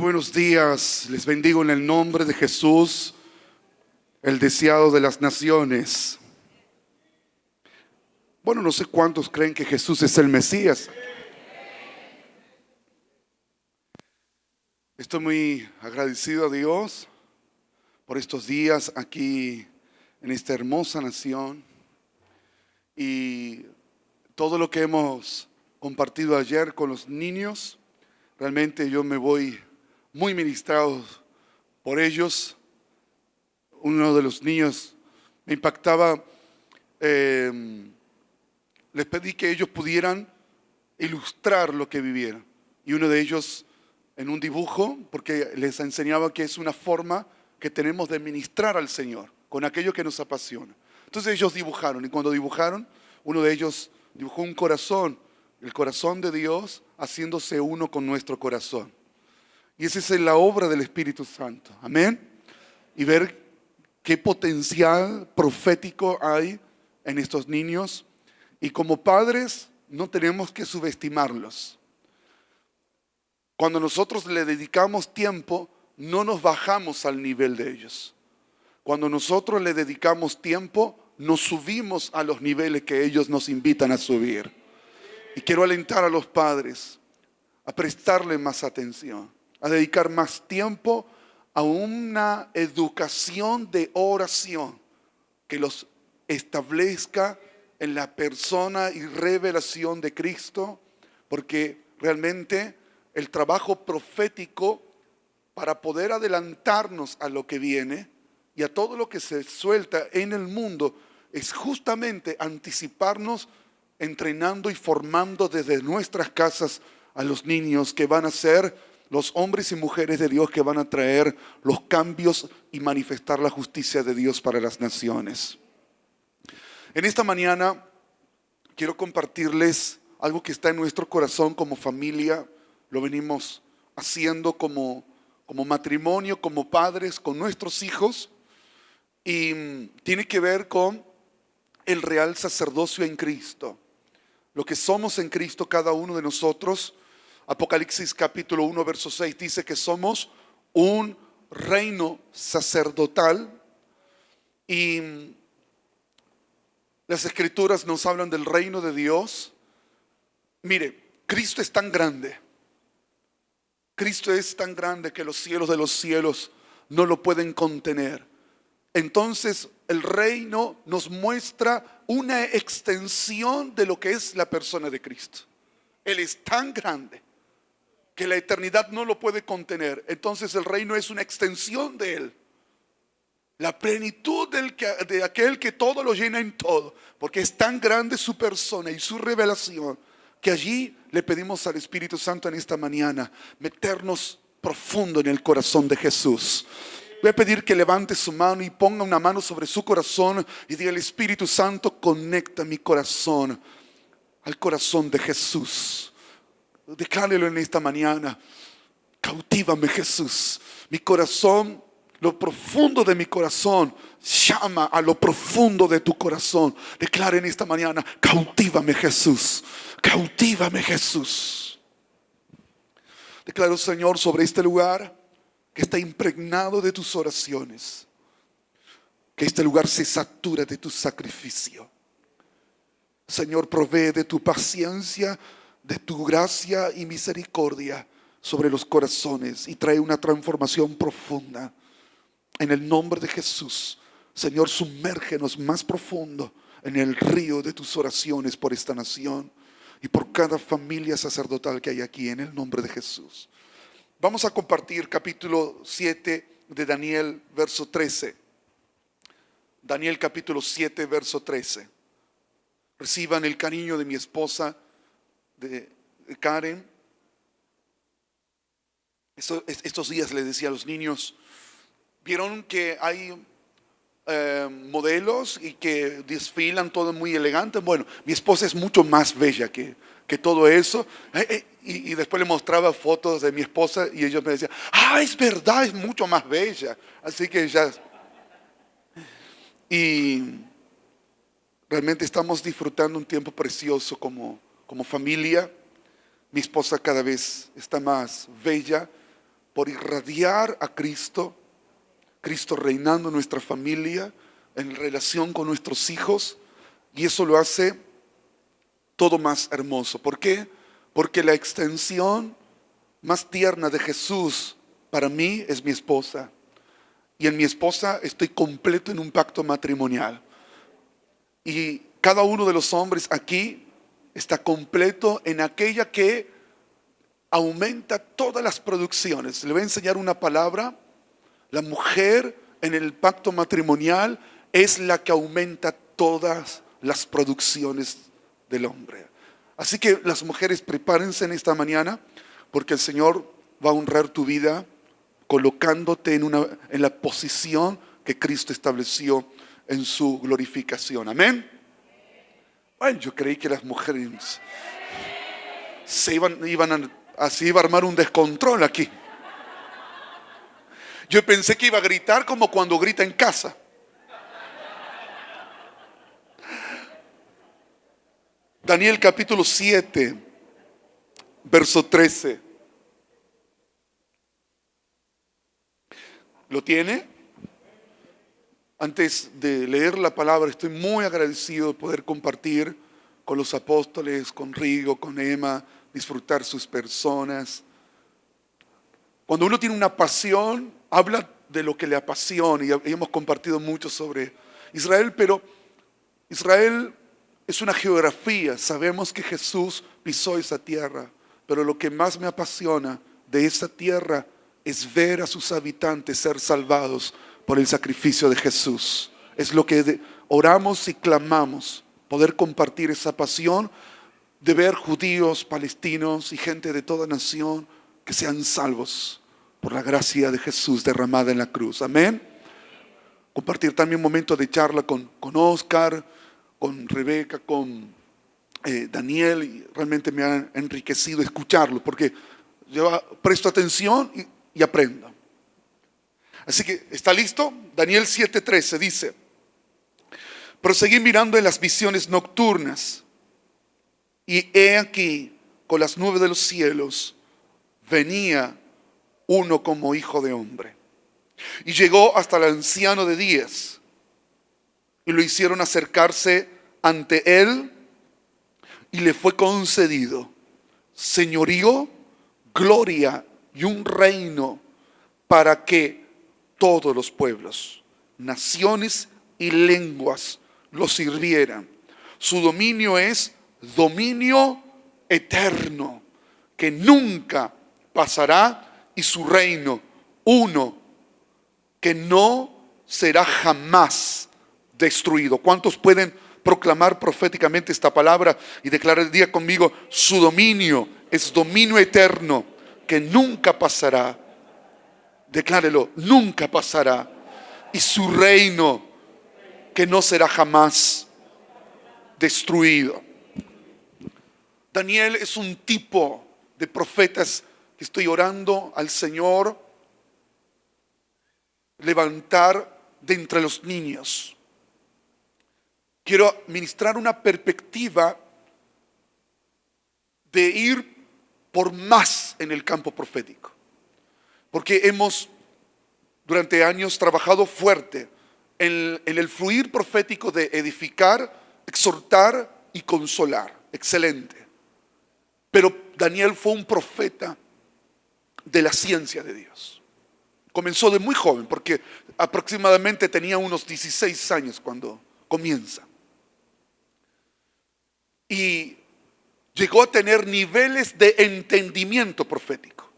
buenos días, les bendigo en el nombre de Jesús, el deseado de las naciones. Bueno, no sé cuántos creen que Jesús es el Mesías. Estoy muy agradecido a Dios por estos días aquí en esta hermosa nación y todo lo que hemos compartido ayer con los niños. Realmente yo me voy muy ministrado por ellos. Uno de los niños me impactaba. Les pedí que ellos pudieran ilustrar lo que vivieran. Y uno de ellos en un dibujo, porque les enseñaba que es una forma que tenemos de ministrar al Señor con aquello que nos apasiona. Entonces ellos dibujaron, y cuando dibujaron, uno de ellos dibujó un corazón, el corazón de Dios haciéndose uno con nuestro corazón. Y esa es la obra del Espíritu Santo. Amén. Y ver qué potencial profético hay en estos niños. Y como padres no tenemos que subestimarlos. Cuando nosotros le dedicamos tiempo, no nos bajamos al nivel de ellos. Cuando nosotros le dedicamos tiempo, nos subimos a los niveles que ellos nos invitan a subir. Y quiero alentar a los padres a prestarle más atención, a dedicar más tiempo a una educación de oración que los establezca en la persona y revelación de Cristo, porque realmente el trabajo profético para poder adelantarnos a lo que viene y a todo lo que se suelta en el mundo es justamente anticiparnos, entrenando y formando desde nuestras casas a los niños que van a ser los hombres y mujeres de Dios que van a traer los cambios y manifestar la justicia de Dios para las naciones. En esta mañana quiero compartirles algo que está en nuestro corazón como familia. Lo venimos haciendo como matrimonio, como padres, con nuestros hijos. Y tiene que ver con el real sacerdocio en Cristo. Lo que somos en Cristo cada uno de nosotros. Apocalipsis capítulo 1, verso 6 dice que somos un reino sacerdotal. Y las escrituras nos hablan del reino de Dios. Mire, Cristo es tan grande. Cristo es tan grande que los cielos de los cielos no lo pueden contener. Entonces el reino nos muestra una extensión de lo que es la persona de Cristo. Él es tan grande que la eternidad no lo puede contener. Entonces el reino es una extensión de Él. La plenitud de aquel que todo lo llena en todo. Porque es tan grande su persona y su revelación que allí le pedimos al Espíritu Santo en esta mañana meternos profundo en el corazón de Jesús. Voy a pedir que levante su mano y ponga una mano sobre su corazón y diga: el Espíritu Santo conecta mi corazón al corazón de Jesús. Declárelo en esta mañana: cautívame, Jesús. Mi corazón, lo profundo de mi corazón, llama a lo profundo de tu corazón. Declare en esta mañana: cautívame, Jesús. Cautívame, Jesús. Declaro, Señor, sobre este lugar que está impregnado de tus oraciones, que este lugar se satura de tu sacrificio. Señor, provee de tu paciencia, de tu gracia y misericordia sobre los corazones y trae una transformación profunda. En el nombre de Jesús, Señor, sumérgenos más profundo en el río de tus oraciones por esta nación y por cada familia sacerdotal que hay aquí, en el nombre de Jesús. Vamos a compartir capítulo 7 de Daniel, verso 13. Daniel capítulo 7, verso 13. Reciban el cariño de mi esposa, de Karen. Estos días le decía a los niños, vieron que hay modelos y que desfilan todo muy elegante. Bueno, mi esposa es mucho más bella que todo eso. Y después le mostraba fotos de mi esposa y ellos me decían: es verdad, es mucho más bella. Así que ya. Y realmente estamos disfrutando un tiempo precioso como familia. Mi esposa cada vez está más bella. por irradiar a Cristo, Cristo reinando en nuestra familia, en relación con nuestros hijos, y eso lo hace todo más hermoso. ¿Por qué? Porque la extensión más tierna de Jesús para mí es mi esposa. Y en mi esposa estoy completo en un pacto matrimonial. Y cada uno de los hombres aquí está completo en aquella que aumenta todas las producciones. Le voy a enseñar una palabra. La mujer en el pacto matrimonial es la que aumenta todas las producciones del hombre. Así que las mujeres, prepárense en esta mañana, porque el Señor va a honrar tu vida colocándote en la posición que Cristo estableció en su glorificación. Amén. Bueno, yo creí que las mujeres así iba a armar un descontrol aquí. Yo pensé que iba a gritar como cuando grita en casa. Daniel capítulo 7, verso 13. ¿Lo tiene? Antes de leer la palabra, estoy muy agradecido de poder compartir con los apóstoles, con Rigo, con Emma, disfrutar sus personas. Cuando uno tiene una pasión, habla de lo que le apasiona, y hemos compartido mucho sobre Israel, pero Israel es una geografía. Sabemos que Jesús pisó esa tierra, pero lo que más me apasiona de esa tierra es ver a sus habitantes ser salvados por el sacrificio de Jesús. Es lo que oramos y clamamos, poder compartir esa pasión de ver judíos, palestinos y gente de toda nación que sean salvos por la gracia de Jesús derramada en la cruz. Amén. Compartir también un momento de charla con Oscar, con Rebeca, con Daniel, y realmente me ha enriquecido escucharlo, porque yo presto atención y aprendo. Así que, ¿está listo? Daniel 7:13 dice: proseguí mirando en las visiones nocturnas, y he aquí, con las nubes de los cielos, venía uno como hijo de hombre. Y llegó hasta el anciano de días, y lo hicieron acercarse ante él, y le fue concedido señorío, gloria y un reino, para que todos los pueblos, naciones y lenguas lo sirvieran. Su dominio es dominio eterno, que nunca pasará, y su reino uno, que no será jamás destruido. ¿Cuántos pueden proclamar proféticamente esta palabra y declarar el día conmigo? Su dominio es dominio eterno, que nunca pasará. Declárelo, nunca pasará. Y su reino, que no será jamás destruido. Daniel es un tipo de profetas que estoy orando al Señor levantar de entre los niños. Quiero ministrar una perspectiva de ir por más en el campo profético, porque hemos durante años trabajado fuerte en el fluir profético de edificar, exhortar y consolar. Excelente. Pero Daniel fue un profeta de la ciencia de Dios. Comenzó de muy joven, porque aproximadamente tenía unos 16 años cuando comienza. Y llegó a tener niveles de entendimiento profético.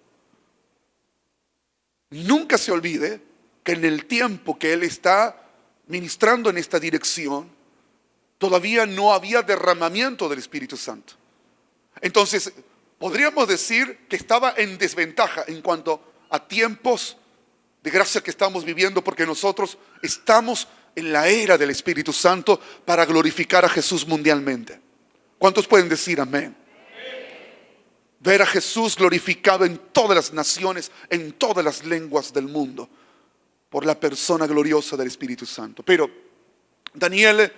Nunca se olvide que en el tiempo que él está ministrando en esta dirección, todavía no había derramamiento del Espíritu Santo. Entonces, podríamos decir que estaba en desventaja en cuanto a tiempos de gracia que estamos viviendo, porque nosotros estamos en la era del Espíritu Santo para glorificar a Jesús mundialmente. ¿Cuántos pueden decir amén? Ver a Jesús glorificado en todas las naciones, en todas las lenguas del mundo, por la persona gloriosa del Espíritu Santo. Pero Daniel,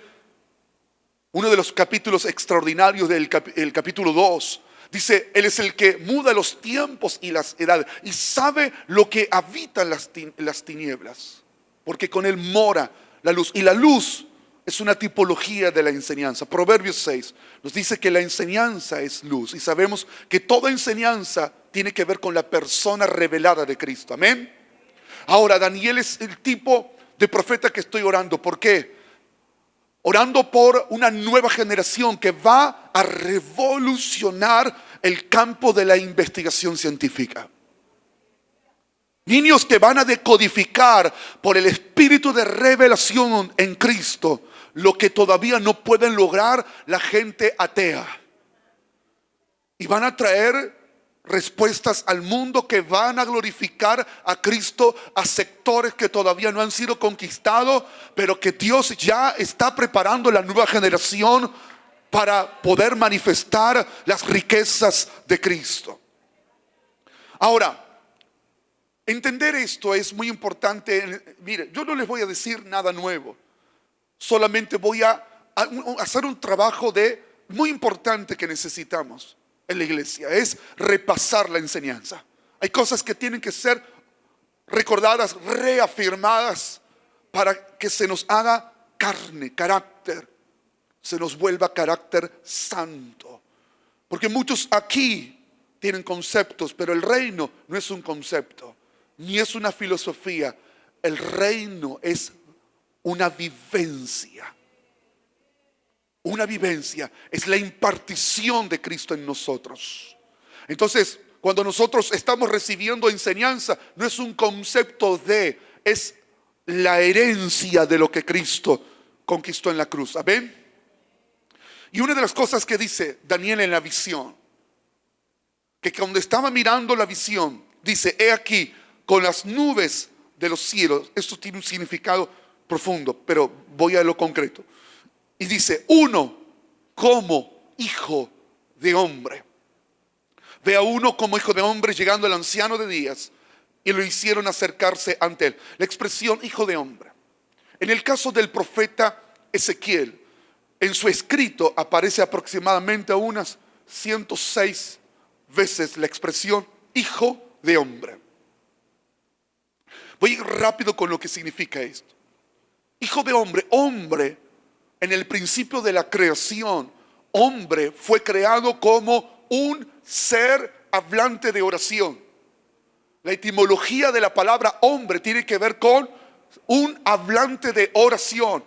uno de los capítulos extraordinarios del capítulo 2, Dice, Él es el que muda los tiempos y las edades y sabe lo que habita en las tinieblas, porque con Él mora la luz. Y la luz es una tipología de la enseñanza. Proverbios 6 nos dice que la enseñanza es luz, y sabemos que toda enseñanza tiene que ver con la persona revelada de Cristo. Amén. Ahora, Daniel es el tipo de profeta que estoy orando. ¿Por qué? Orando por una nueva generación que va a revolucionar el campo de la investigación científica. Niños que van a decodificar por el espíritu de revelación en Cristo lo que todavía no pueden lograr la gente atea. Y van a traer respuestas al mundo que van a glorificar a Cristo a sectores que todavía no han sido conquistados, pero que Dios ya está preparando la nueva generación para poder manifestar las riquezas de Cristo. Ahora, entender esto es muy importante. Mire, yo no les voy a decir nada nuevo, solamente voy a hacer un trabajo muy importante que necesitamos en la iglesia, es repasar la enseñanza. Hay cosas que tienen que ser recordadas, reafirmadas, para que se nos haga carne, carácter, se nos vuelva carácter santo. Porque muchos aquí tienen conceptos, pero el reino no es un concepto, ni es una filosofía. El reino es una vivencia. Una vivencia es la impartición de Cristo en nosotros. Entonces, cuando nosotros estamos recibiendo enseñanza, no es un concepto es la herencia de lo que Cristo conquistó en la cruz. ¿Amén? Y una de las cosas que dice Daniel en la visión, que cuando estaba mirando la visión, dice: he aquí con las nubes de los cielos. Esto tiene un significado profundo, pero voy a lo concreto. Y dice: uno como hijo de hombre. Ve a uno como hijo de hombre llegando al anciano de días, y lo hicieron acercarse ante él. La expresión hijo de hombre, en el caso del profeta Ezequiel, en su escrito aparece aproximadamente unas 106 veces la expresión hijo de hombre. Voy a ir rápido con lo que significa esto. Hijo de hombre, hombre. En el principio de la creación, hombre fue creado como un ser hablante de oración. La etimología de la palabra hombre tiene que ver con un hablante de oración.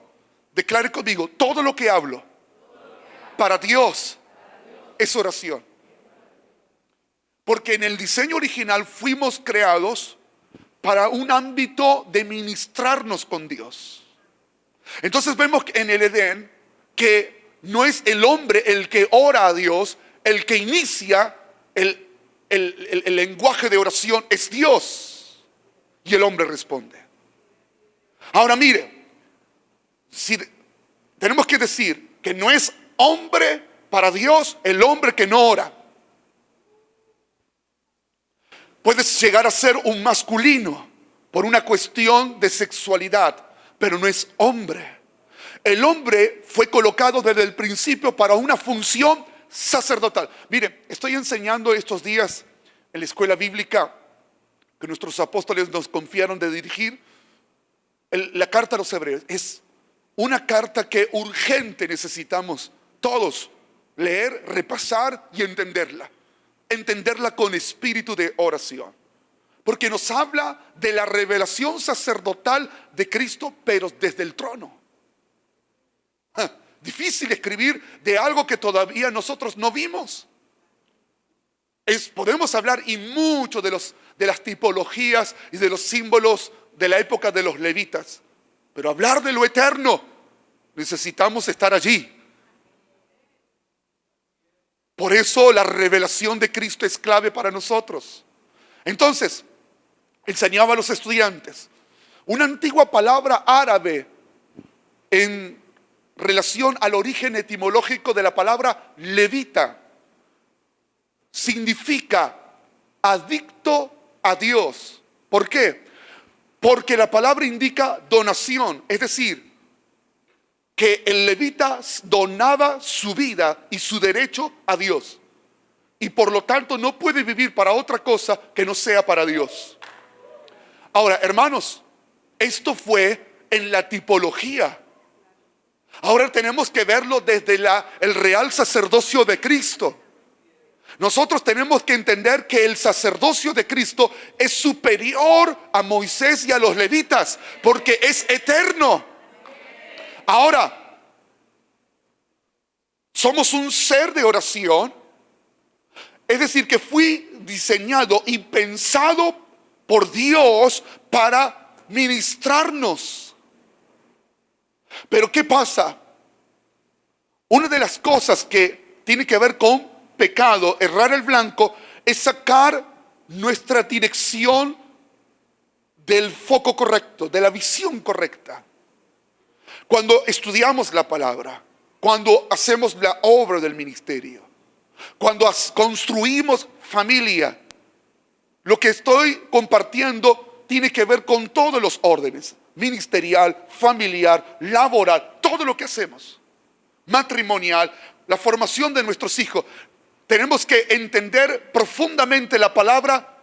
Declare conmigo: todo lo que hablo para Dios es oración. Porque en el diseño original fuimos creados para un ámbito de ministrarnos con Dios. Entonces vemos en el Edén que no es el hombre el que ora a Dios, el que inicia el lenguaje de oración es Dios, y el hombre responde. Ahora mire, si tenemos que decir que no es hombre para Dios el hombre que no ora. Puedes llegar a ser un masculino por una cuestión de sexualidad, pero no es hombre. El hombre fue colocado desde el principio para una función sacerdotal. Mire, estoy enseñando estos días en la escuela bíblica que nuestros apóstoles nos confiaron de dirigir, la carta a los hebreos. Es una carta que urgente necesitamos todos leer, repasar y entenderla. Entenderla con espíritu de oración. Porque nos habla de la revelación sacerdotal de Cristo, pero desde el trono. Difícil escribir de algo que todavía nosotros no vimos. Podemos hablar y mucho de las tipologías y de los símbolos de la época de los levitas. Pero hablar de lo eterno, necesitamos estar allí. Por eso la revelación de Cristo es clave para nosotros. Entonces, enseñaba a los estudiantes una antigua palabra árabe en relación al origen etimológico de la palabra levita. Significa adicto a Dios. ¿Por qué? Porque la palabra indica donación, es decir, que el levita donaba su vida y su derecho a Dios. y por lo tanto no puede vivir para otra cosa que no sea para Dios. Ahora, hermanos, esto fue en la tipología. Ahora tenemos que verlo desde el real sacerdocio de Cristo. Nosotros tenemos que entender que el sacerdocio de Cristo es superior a Moisés y a los levitas, porque es eterno. Ahora, somos un ser de oración, es decir, que fui diseñado y pensado por Dios para ministrarnos. Pero ¿qué pasa? Una de las cosas que tiene que ver con pecado, errar el blanco, es sacar nuestra dirección del foco correcto, de la visión correcta. Cuando estudiamos la palabra, cuando hacemos la obra del ministerio, cuando construimos familia, lo que estoy compartiendo tiene que ver con todos los órdenes: ministerial, familiar, laboral, todo lo que hacemos, matrimonial, la formación de nuestros hijos. Tenemos que entender profundamente la palabra,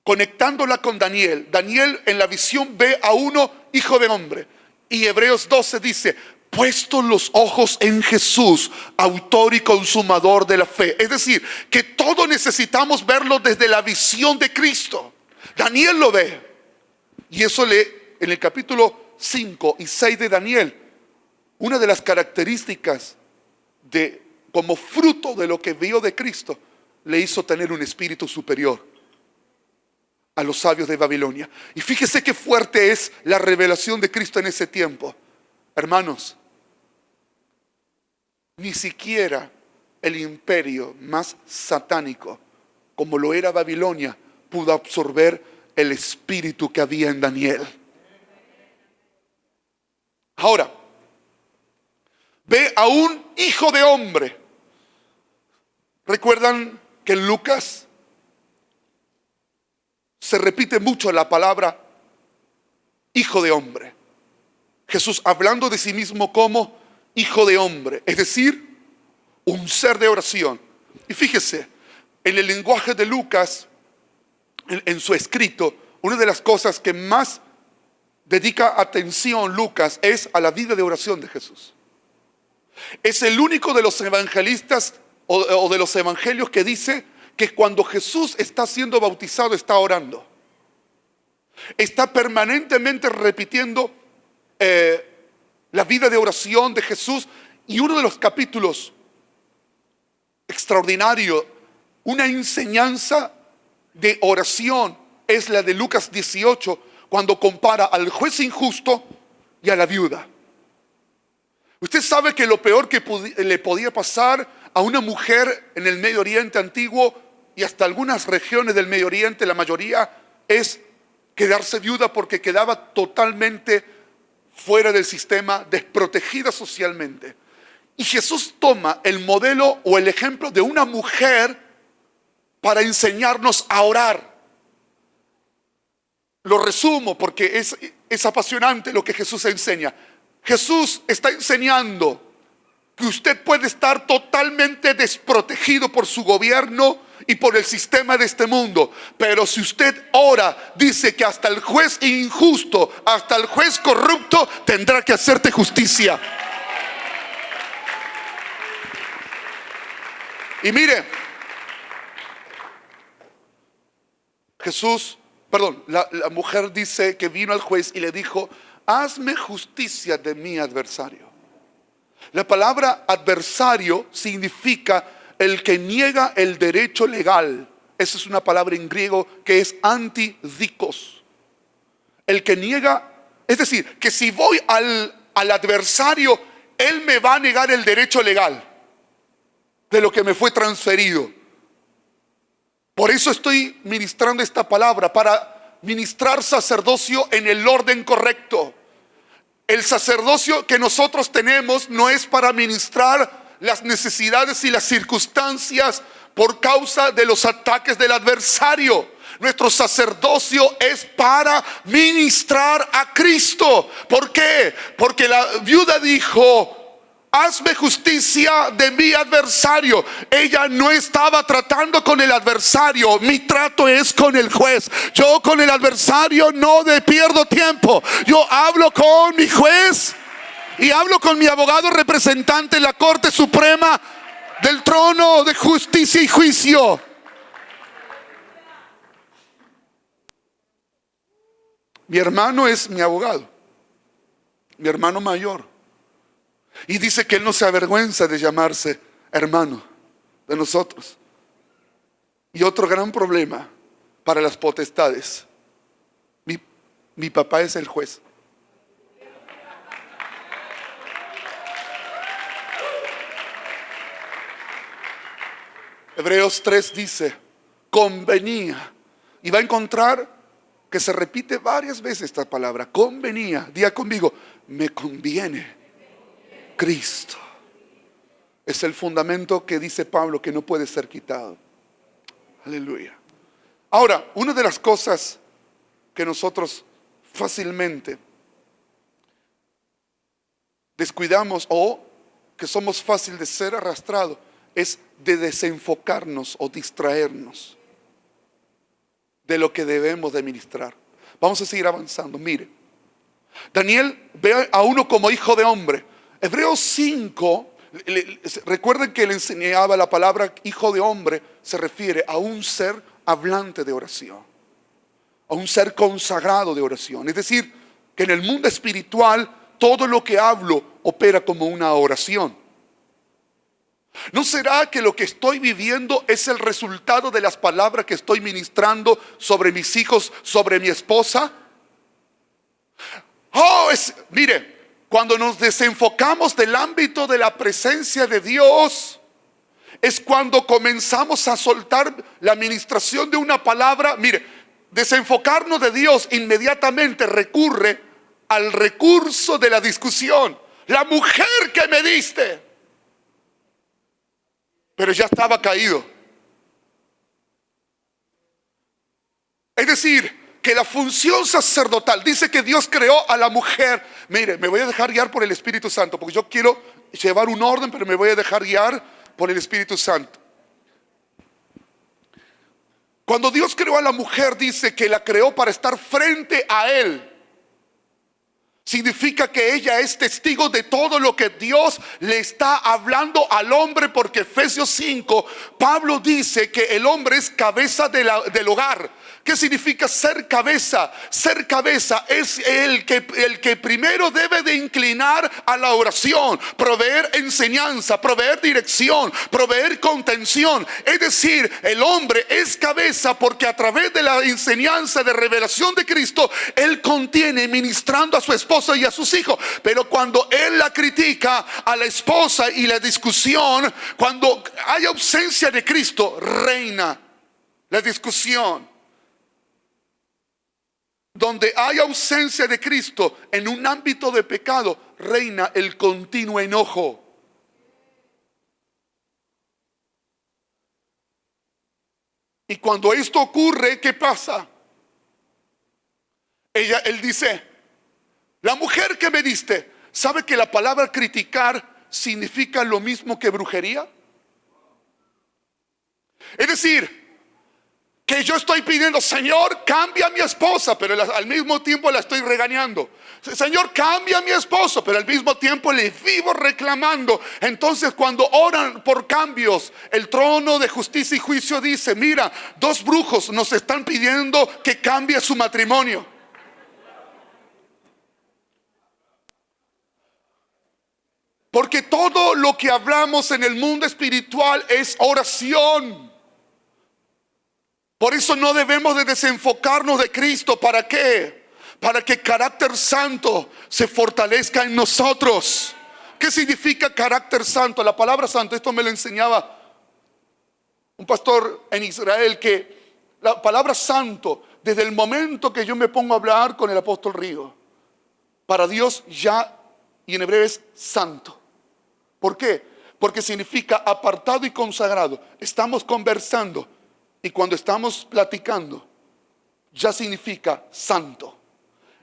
conectándola con Daniel. Daniel en la visión ve a uno hijo de hombre. Y Hebreos 12 dice: puestos los ojos en Jesús, autor y consumador de la fe. Es decir, que todo necesitamos verlo desde la visión de Cristo. Daniel lo ve. Y eso lee en el capítulo 5 y 6 de Daniel. Una de las características como fruto de lo que vio de Cristo, le hizo tener un espíritu superior a los sabios de Babilonia. Y fíjese qué fuerte es la revelación de Cristo en ese tiempo. Hermanos, ni siquiera el imperio más satánico, como lo era Babilonia, pudo absorber el espíritu que había en Daniel. Ahora, ve a un hijo de hombre. ¿Recuerdan que en Lucas se repite mucho la palabra hijo de hombre? Jesús hablando de sí mismo como hijo de hombre, es decir, un ser de oración. Y fíjese, en el lenguaje de Lucas, en su escrito, una de las cosas que más dedica atención Lucas es a la vida de oración de Jesús. Es el único de los evangelistas o de los evangelios que dice que cuando Jesús está siendo bautizado está orando. Está permanentemente repitiendo la vida de oración de Jesús. Y uno de los capítulos extraordinario, una enseñanza de oración, es la de Lucas 18, cuando compara al juez injusto y a la viuda. Usted sabe que lo peor que le podía pasar a una mujer en el Medio Oriente antiguo y hasta algunas regiones del Medio Oriente, la mayoría, es quedarse viuda, porque quedaba totalmente fuera del sistema, desprotegida socialmente. Y Jesús toma el modelo o el ejemplo de una mujer para enseñarnos a orar. Lo resumo porque es apasionante lo que Jesús enseña. Jesús está enseñando que usted puede estar totalmente desprotegido por su gobierno y por el sistema de este mundo, pero si usted ora, dice que hasta el juez injusto, hasta el juez corrupto tendrá que hacerte justicia. Y mire, la mujer dice que vino al juez y le dijo: hazme justicia de mi adversario. La palabra adversario significa el que niega el derecho legal. Esa es una palabra en griego que es antidikos. El que niega, es decir, que si voy al adversario, él me va a negar el derecho legal de lo que me fue transferido. Por eso estoy ministrando esta palabra, para ministrar sacerdocio en el orden correcto. El sacerdocio que nosotros tenemos no es para ministrar las necesidades y las circunstancias por causa de los ataques del adversario. Nuestro sacerdocio es para ministrar a Cristo. ¿Por qué? Porque la viuda dijo: hazme justicia de mi adversario. Ella no estaba tratando con el adversario. Mi trato es con el juez. Yo con el adversario no pierdo tiempo. Yo hablo con mi juez y hablo con mi abogado representante en la Corte Suprema del trono de justicia y juicio. Mi hermano es mi abogado, mi hermano mayor. Y dice que él no se avergüenza de llamarse hermano de nosotros. Y otro gran problema para las potestades: mi papá es el juez. Hebreos 3 dice, convenía. Y va a encontrar que se repite varias veces esta palabra, convenía. Diga conmigo, me conviene Cristo. Es el fundamento que dice Pablo que no puede ser quitado. Aleluya. Ahora, una de las cosas que nosotros fácilmente descuidamos o que somos fácil de ser arrastrados es de desenfocarnos o distraernos de lo que debemos de ministrar. Vamos a seguir avanzando. Mire, Daniel ve a uno como hijo de hombre. Hebreos 5, recuerden que le enseñaba la palabra hijo de hombre, se refiere a un ser hablante de oración, a un ser consagrado de oración. Es decir, que en el mundo espiritual todo lo que hablo opera como una oración. ¿No será que lo que estoy viviendo es el resultado de las palabras que estoy ministrando sobre mis hijos, sobre mi esposa? Mire, cuando nos desenfocamos del ámbito de la presencia de Dios, es cuando comenzamos a soltar la ministración de una palabra. Mire, desenfocarnos de Dios inmediatamente recurre al recurso de la discusión. La mujer que me diste. Pero ya estaba caído. Es decir, que la función sacerdotal, dice que Dios creó a la mujer. Mire, me voy a dejar guiar por el Espíritu Santo, porque yo quiero llevar un orden, pero me voy a dejar guiar por el Espíritu Santo. Cuando Dios creó a la mujer, dice que la creó para estar frente a Él. Significa que ella es testigo de todo lo que Dios le está hablando al hombre, porque Efesios 5, Pablo dice que el hombre es cabeza del hogar. ¿Qué significa ser cabeza? Ser cabeza es el que primero debe de inclinar a la oración, proveer enseñanza, proveer dirección, proveer contención. Es decir, el hombre es cabeza porque a través de la enseñanza de revelación de Cristo, él contiene ministrando a su esposa y a sus hijos. Pero cuando él la critica a la esposa y la discusión, cuando hay ausencia de Cristo, reina la discusión. Donde hay ausencia de Cristo en un ámbito de pecado, reina el continuo enojo. Y cuando esto ocurre, ¿qué pasa? Él dice, la mujer que me diste. ¿Sabe que la palabra criticar significa lo mismo que brujería? Es decir, que yo estoy pidiendo, Señor, cambia a mi esposa, pero al mismo tiempo la estoy regañando. Señor, cambia a mi esposo, pero al mismo tiempo le vivo reclamando. Entonces, cuando oran por cambios, el trono de justicia y juicio dice, mira, 2 brujos nos están pidiendo que cambie su matrimonio. Porque todo lo que hablamos en el mundo espiritual es oración. Por eso no debemos de desenfocarnos de Cristo. ¿Para qué? Para que carácter santo se fortalezca en nosotros. ¿Qué significa carácter santo? La palabra santo, esto me lo enseñaba un pastor en Israel, que la palabra santo, desde el momento que yo me pongo a hablar con el apóstol Rigo, para Dios ya, y en hebreo es santo. ¿Por qué? Porque significa apartado y consagrado. Estamos conversando y cuando estamos platicando ya significa santo.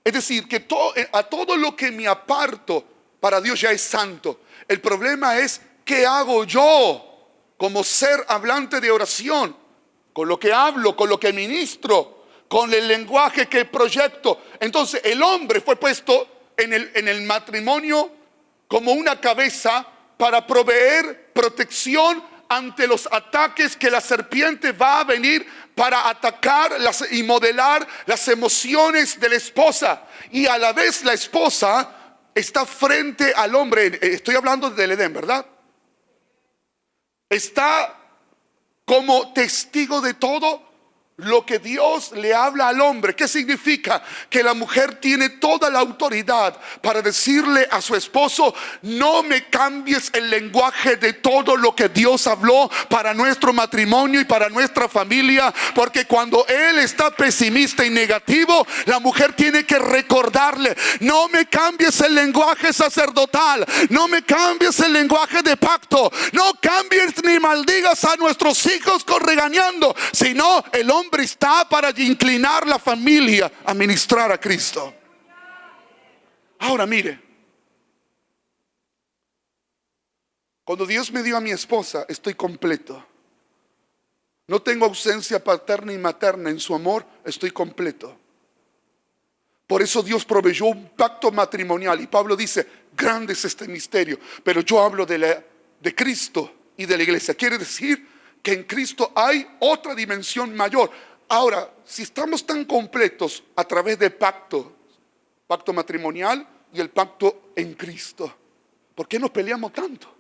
Es decir, que a todo lo que me aparto para Dios ya es santo. El problema es, ¿qué hago yo como ser hablante de oración? Con lo que hablo, con lo que ministro, con el lenguaje que proyecto. Entonces el hombre fue puesto en el matrimonio como una cabeza para proveer protección ante los ataques que la serpiente va a venir para atacar y modelar las emociones de la esposa. Y a la vez la esposa está frente al hombre. Estoy hablando del Edén, ¿verdad? Está como testigo de todo lo que Dios le habla al hombre. ¿Qué significa? Que la mujer tiene toda la autoridad para decirle a su esposo: no me cambies el lenguaje de todo lo que Dios habló para nuestro matrimonio y para nuestra familia. Porque cuando él está pesimista y negativo, la mujer tiene que recordarle: no me cambies el lenguaje sacerdotal, no me cambies el lenguaje de pacto, no cambies ni maldigas a nuestros hijos con regañando, sino el hombre está para inclinar la familia a ministrar a Cristo. Ahora mire, cuando Dios me dio a mi esposa, estoy completo. No tengo ausencia paterna y materna. En su amor estoy completo. Por eso Dios proveyó un pacto matrimonial. Y Pablo dice: grande es este misterio. Pero yo hablo de Cristo y de la iglesia. Quiere decir que en Cristo hay otra dimensión mayor. Ahora, si estamos tan completos a través de pacto matrimonial y el pacto en Cristo, ¿por qué nos peleamos tanto?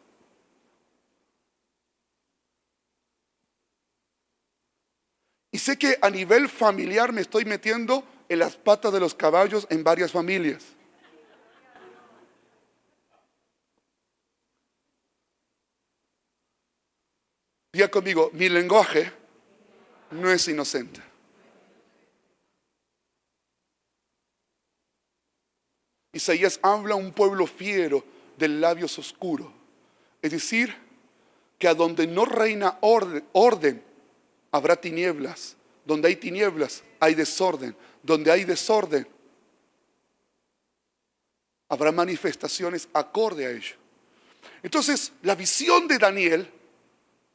Y sé que a nivel familiar me estoy metiendo en las patas de los caballos en varias familias. Diga conmigo: mi lenguaje no es inocente. Isaías habla a un pueblo fiero de labios oscuros. Es decir, que a donde no reina orden, habrá tinieblas. Donde hay tinieblas, hay desorden. Donde hay desorden, habrá manifestaciones acorde a ello. Entonces, la visión de Daniel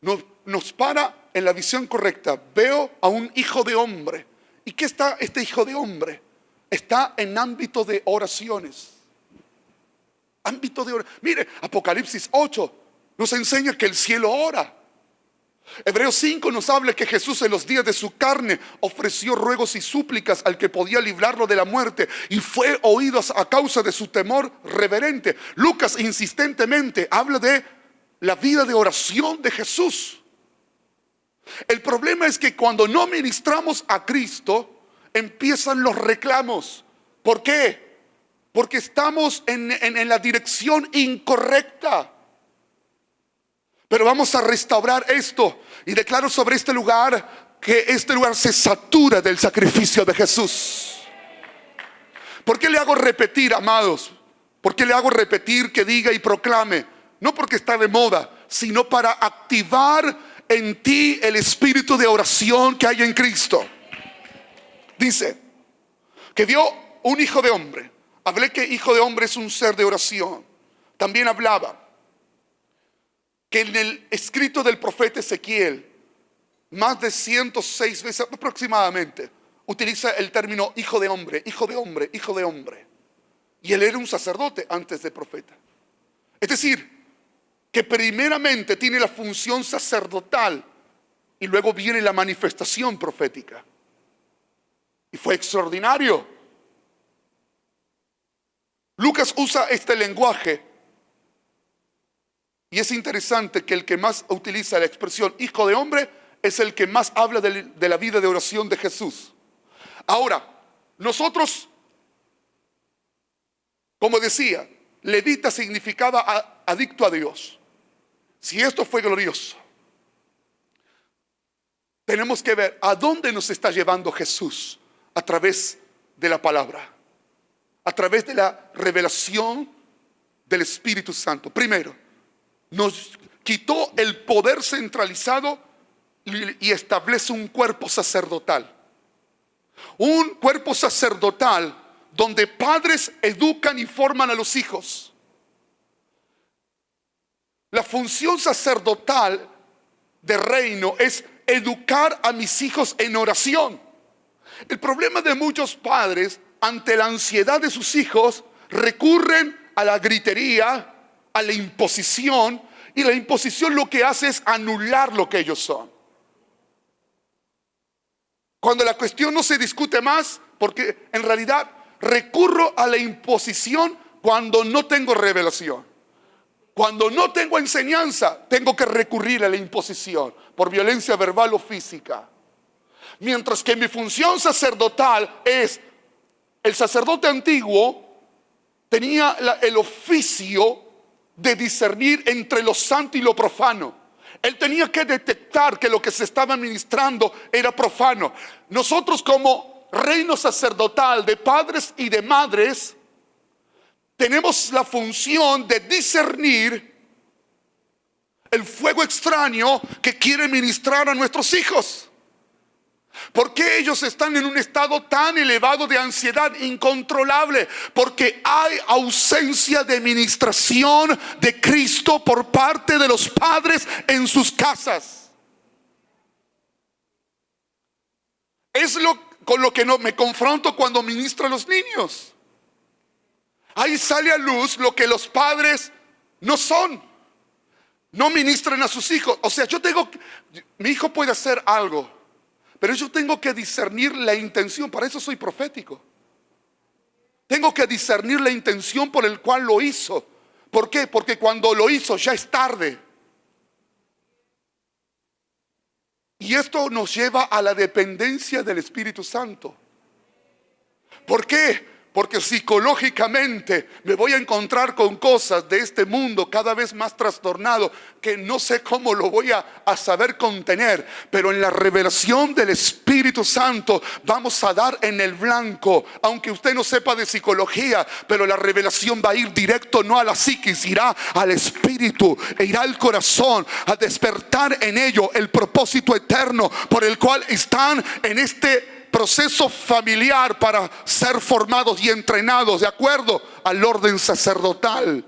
nos para en la visión correcta. Veo a un hijo de hombre. ¿Y qué está este hijo de hombre? Está en ámbito de oraciones. Ámbito de oraciones. Mire, Apocalipsis 8 nos enseña que el cielo ora. Hebreos 5 nos habla que Jesús en los días de su carne ofreció ruegos y súplicas al que podía librarlo de la muerte, y fue oído a causa de su temor reverente. Lucas insistentemente habla de la vida de oración de Jesús. El problema es que cuando no ministramos a Cristo, empiezan los reclamos. ¿Por qué? Porque estamos en la dirección incorrecta. Pero vamos a restaurar esto. Y declaro sobre este lugar que este lugar se satura del sacrificio de Jesús. ¿Por qué le hago repetir, amados? ¿Por qué le hago repetir que diga y proclame? No porque está de moda, sino para activar en ti el espíritu de oración que hay en Cristo. Dice que vio un hijo de hombre. Hablé que hijo de hombre es un ser de oración. También hablaba que en el escrito del profeta Ezequiel, más de 106 veces aproximadamente, utiliza el término hijo de hombre, hijo de hombre, hijo de hombre. Y él era un sacerdote antes de profeta. Es decir, que primeramente tiene la función sacerdotal y luego viene la manifestación profética. Y fue extraordinario. Lucas usa este lenguaje. Y es interesante que el que más utiliza la expresión hijo de hombre es el que más habla de la vida de oración de Jesús. Ahora, nosotros, como decía, levita significaba adicto a Dios. Si esto fue glorioso, tenemos que ver a dónde nos está llevando Jesús a través de la palabra, a través de la revelación del Espíritu Santo. Primero, nos quitó el poder centralizado y establece un cuerpo sacerdotal. Un cuerpo sacerdotal donde padres educan y forman a los hijos. La función sacerdotal de reino es educar a mis hijos en oración. El problema de muchos padres ante la ansiedad de sus hijos recurren a la gritería, a la imposición, y la imposición lo que hace es anular lo que ellos son. Cuando la cuestión no se discute más, porque en realidad recurro a la imposición cuando no tengo revelación. Cuando no tengo enseñanza, tengo que recurrir a la imposición por violencia verbal o física. Mientras que mi función sacerdotal es, el sacerdote antiguo tenía el oficio de discernir entre lo santo y lo profano. Él tenía que detectar que lo que se estaba ministrando era profano. Nosotros como reino sacerdotal de padres y de madres tenemos la función de discernir el fuego extraño que quiere ministrar a nuestros hijos. ¿Por qué ellos están en un estado tan elevado de ansiedad incontrolable? Porque hay ausencia de ministración de Cristo por parte de los padres en sus casas. Es con lo que me confronto cuando ministro a los niños. Ahí sale a luz lo que los padres no son. No ministran a sus hijos. O sea, mi hijo puede hacer algo, pero yo tengo que discernir la intención. Para eso soy profético. Tengo que discernir la intención por el cual lo hizo. ¿Por qué? Porque cuando lo hizo ya es tarde. Y esto nos lleva a la dependencia del Espíritu Santo. ¿Por qué? Porque psicológicamente me voy a encontrar con cosas de este mundo cada vez más trastornado que no sé cómo lo voy a saber contener. Pero en la revelación del Espíritu Santo vamos a dar en el blanco. Aunque usted no sepa de psicología, pero la revelación va a ir directo no a la psiquis, irá al espíritu e irá al corazón a despertar en ello el propósito eterno por el cual están en este proceso familiar para ser formados y entrenados de acuerdo al orden sacerdotal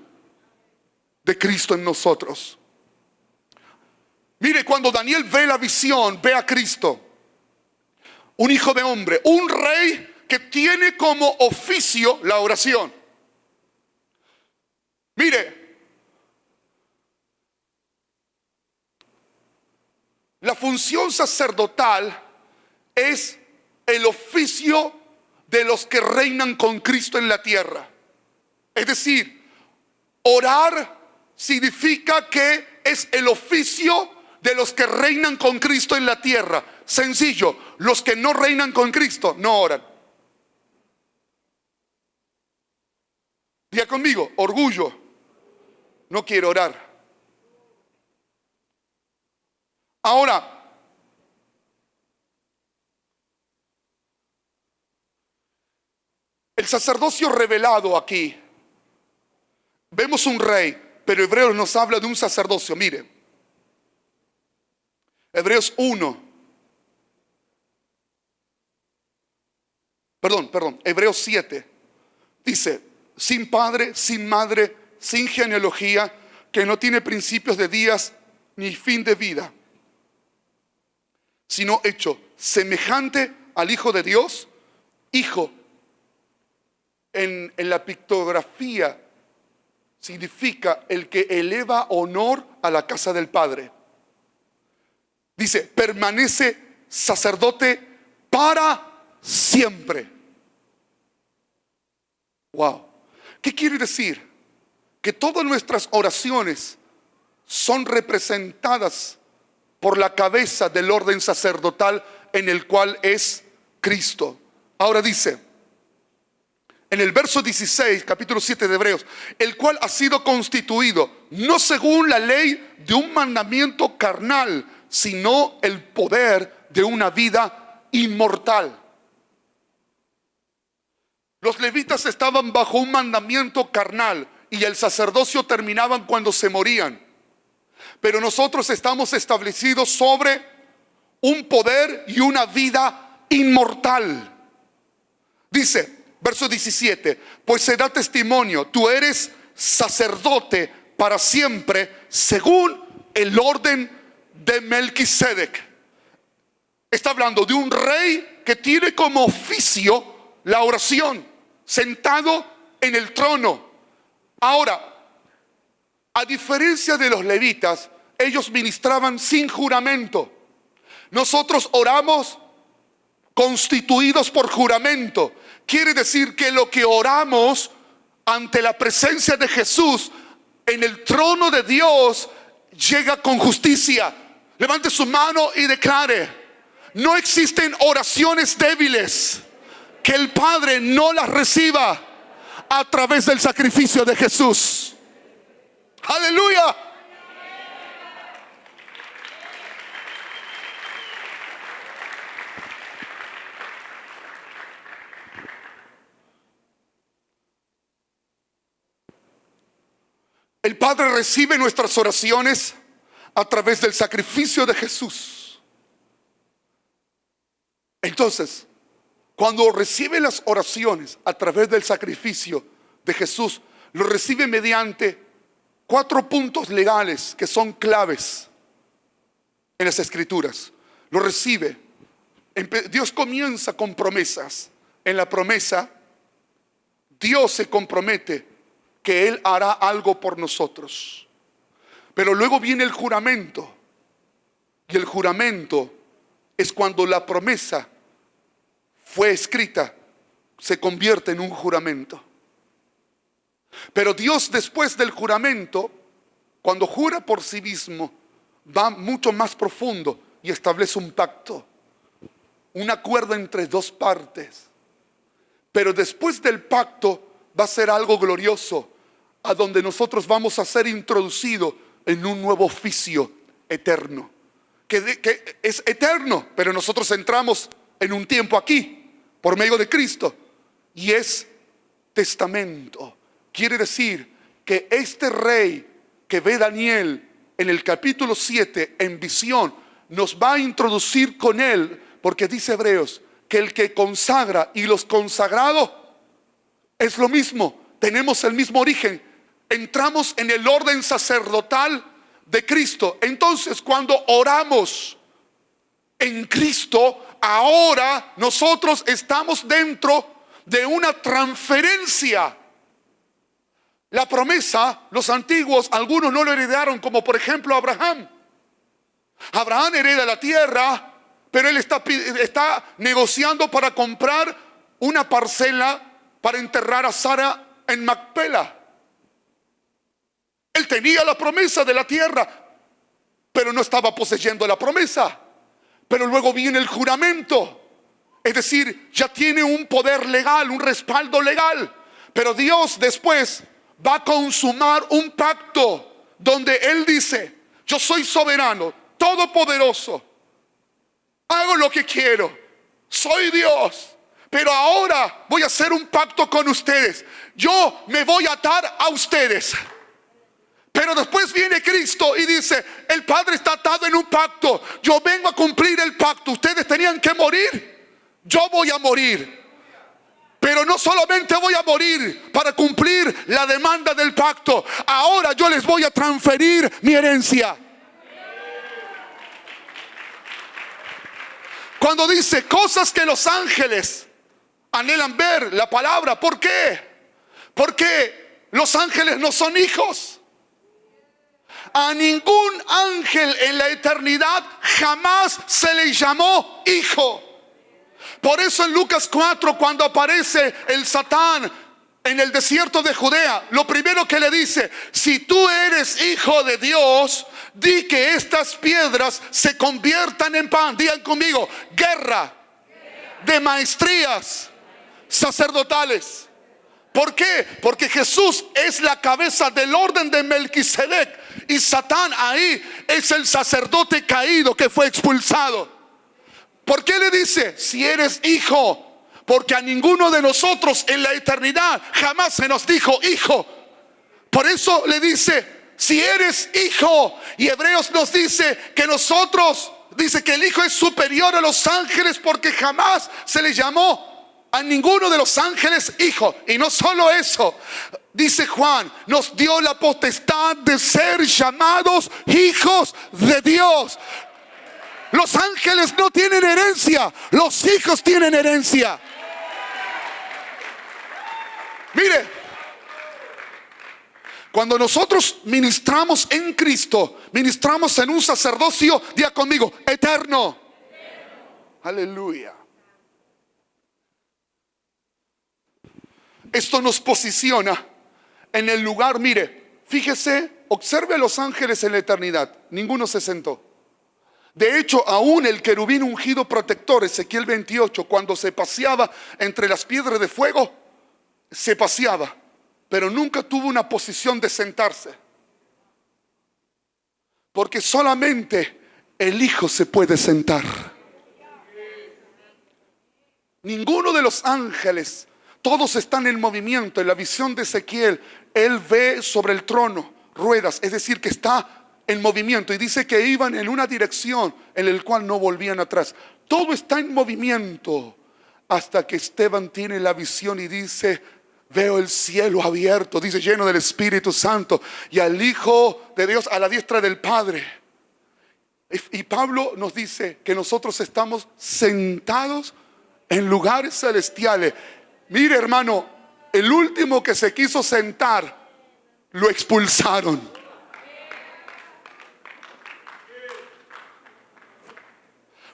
de Cristo en nosotros. Mire, cuando Daniel ve la visión, ve a Cristo, un hijo de hombre, un rey que tiene como oficio la oración. Mire, la función sacerdotal es el oficio de los que reinan con Cristo en la tierra. Es decir, orar significa que es el oficio de los que reinan con Cristo en la tierra. Sencillo, los que no reinan con Cristo no oran. Diga conmigo, orgullo, no quiero orar. Ahora, el sacerdocio revelado aquí, vemos un rey, pero Hebreos nos habla de un sacerdocio. Mire, Hebreos 1, Hebreos 7, dice, sin padre, sin madre, sin genealogía, que no tiene principios de días ni fin de vida, sino hecho semejante al Hijo de Dios. Hijo en la pictografía significa el que eleva honor a la casa del Padre. Dice, permanece sacerdote para siempre. Wow. ¿Qué quiere decir? Que todas nuestras oraciones son representadas por la cabeza del orden sacerdotal en el cual es Cristo. Ahora dice, en el verso 16, capítulo 7 de Hebreos, el cual ha sido constituido no según la ley de un mandamiento carnal, sino el poder de una vida inmortal. Los levitas estaban bajo un mandamiento carnal y el sacerdocio terminaban cuando se morían. Pero nosotros estamos establecidos sobre un poder y una vida inmortal. Dice, verso 17, pues se da testimonio, tú eres sacerdote para siempre, según el orden de Melquisedec. Está hablando de un rey que tiene como oficio la oración, sentado en el trono. Ahora, a diferencia de los levitas, ellos ministraban sin juramento. Nosotros oramos constituidos por juramento. Quiere decir que lo que oramos ante la presencia de Jesús en el trono de Dios llega con justicia. Levante su mano y declare: no existen oraciones débiles que el Padre no las reciba a través del sacrificio de Jesús. Aleluya. El Padre recibe nuestras oraciones a través del sacrificio de Jesús. Entonces, cuando recibe las oraciones a través del sacrificio de Jesús, lo recibe mediante 4 puntos legales que son claves en las Escrituras. Lo recibe. Dios comienza con promesas. En la promesa, Dios se compromete que Él hará algo por nosotros. Pero luego viene el juramento. Y el juramento es cuando la promesa fue escrita, se convierte en un juramento. Pero Dios, después del juramento, cuando jura por sí mismo, va mucho más profundo y establece un pacto, un acuerdo entre 2 partes. Pero después del pacto va a ser algo glorioso, a donde nosotros vamos a ser introducidos en un nuevo oficio eterno, que es eterno, pero nosotros entramos en un tiempo aquí, por medio de Cristo, y es testamento. Quiere decir que este rey que ve Daniel en el capítulo 7 en visión, nos va a introducir con él, porque dice Hebreos que el que consagra y los consagrados es lo mismo, tenemos el mismo origen, entramos en el orden sacerdotal de Cristo. Entonces, cuando oramos en Cristo, ahora nosotros estamos dentro de una transferencia. La promesa, los antiguos, algunos no lo heredaron, como por ejemplo Abraham. Abraham hereda la tierra, pero él está negociando para comprar una parcela para enterrar a Sara en Macpela. Él tenía la promesa de la tierra, pero no estaba poseyendo la promesa. Pero luego viene el juramento, es decir, ya tiene un poder legal, un respaldo legal. Pero Dios después va a consumar un pacto donde Él dice: yo soy soberano, todopoderoso, hago lo que quiero, soy Dios, pero ahora voy a hacer un pacto con ustedes. Yo me voy a atar a ustedes. Pero después viene Cristo y dice: el Padre está atado en un pacto, yo vengo a cumplir el pacto. Ustedes tenían que morir, yo voy a morir. Pero no solamente voy a morir para cumplir la demanda del pacto, ahora yo les voy a transferir mi herencia. Cuando dice cosas que los ángeles anhelan ver, la palabra, ¿por qué? Porque los ángeles no son hijos. A ningún ángel en la eternidad jamás se le llamó hijo. Por eso en Lucas 4, cuando aparece el Satán en el desierto de Judea, lo primero que le dice: si tú eres hijo de Dios, di que estas piedras se conviertan en pan. Digan conmigo: guerra de maestrías sacerdotales. ¿Por qué? Porque Jesús es la cabeza del orden de Melquisedec, y Satán ahí es el sacerdote caído que fue expulsado. ¿Por qué le dice si eres hijo? Porque a ninguno de nosotros en la eternidad jamás se nos dijo hijo. Por eso le dice: si eres hijo. Y Hebreos nos dice que nosotros, dice que el hijo es superior a los ángeles, porque jamás se le llamó a ninguno de los ángeles hijo. Y no solo eso, dice Juan, nos dio la potestad de ser llamados hijos de Dios. Los ángeles no tienen herencia, los hijos tienen herencia. Mire, cuando nosotros ministramos en Cristo, ministramos en un sacerdocio, diga conmigo, eterno. Aleluya. Esto nos posiciona en el lugar, mire, fíjese, observe a los ángeles en la eternidad. Ninguno se sentó. De hecho, aún el querubín ungido protector, Ezequiel 28, cuando se paseaba entre las piedras de fuego, se paseaba, pero nunca tuvo una posición de sentarse. Porque solamente el Hijo se puede sentar. Ninguno de los ángeles, todos están en movimiento. En la visión de Ezequiel, él ve sobre el trono ruedas, es decir, que está en movimiento, y dice que iban en una dirección en la cual no volvían atrás. Todo está en movimiento hasta que Esteban tiene la visión y dice: veo el cielo abierto, dice, lleno del Espíritu Santo, y al Hijo de Dios a la diestra del Padre. Y Pablo nos dice que nosotros estamos sentados en lugares celestiales. Mire, hermano, el último que se quiso sentar, lo expulsaron.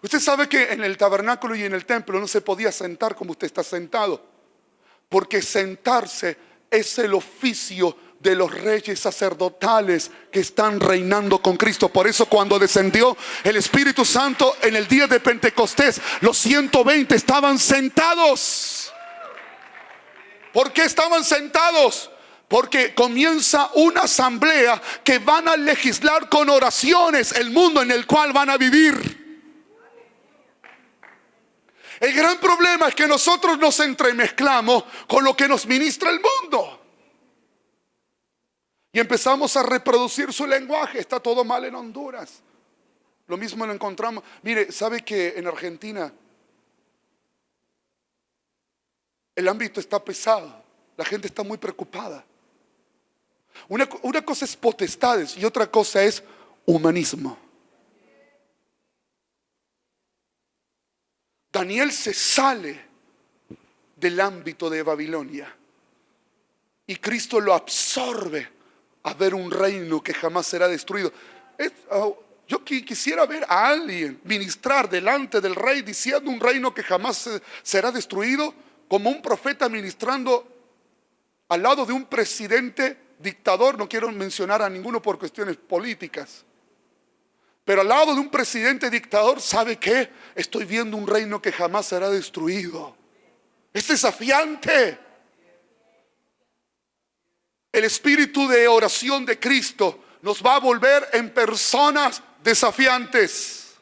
Usted sabe que en el tabernáculo y en el templo no se podía sentar como usted está sentado, porque sentarse es el oficio de los reyes sacerdotales que están reinando con Cristo. Por eso cuando descendió el Espíritu Santo en el día de Pentecostés, los 120 estaban sentados. ¿Por qué estaban sentados? Porque comienza una asamblea que van a legislar con oraciones el mundo en el cual van a vivir. El gran problema es que nosotros nos entremezclamos con lo que nos ministra el mundo y empezamos a reproducir su lenguaje. Está todo mal en Honduras. Lo mismo lo encontramos. Mire, ¿sabe que en Argentina el ámbito está pesado? La gente está muy preocupada. Una cosa es potestades y otra cosa es humanismo. Daniel se sale del ámbito de Babilonia y Cristo lo absorbe a ver un reino que jamás será destruido. Yo quisiera ver a alguien ministrar delante del rey diciendo un reino que jamás será destruido, como un profeta ministrando al lado de un presidente dictador. No quiero mencionar a ninguno por cuestiones políticas, pero al lado de un presidente dictador, ¿sabe qué? Estoy viendo un reino que jamás será destruido. Es desafiante. El espíritu de oración de Cristo nos va a volver en personas desafiantes.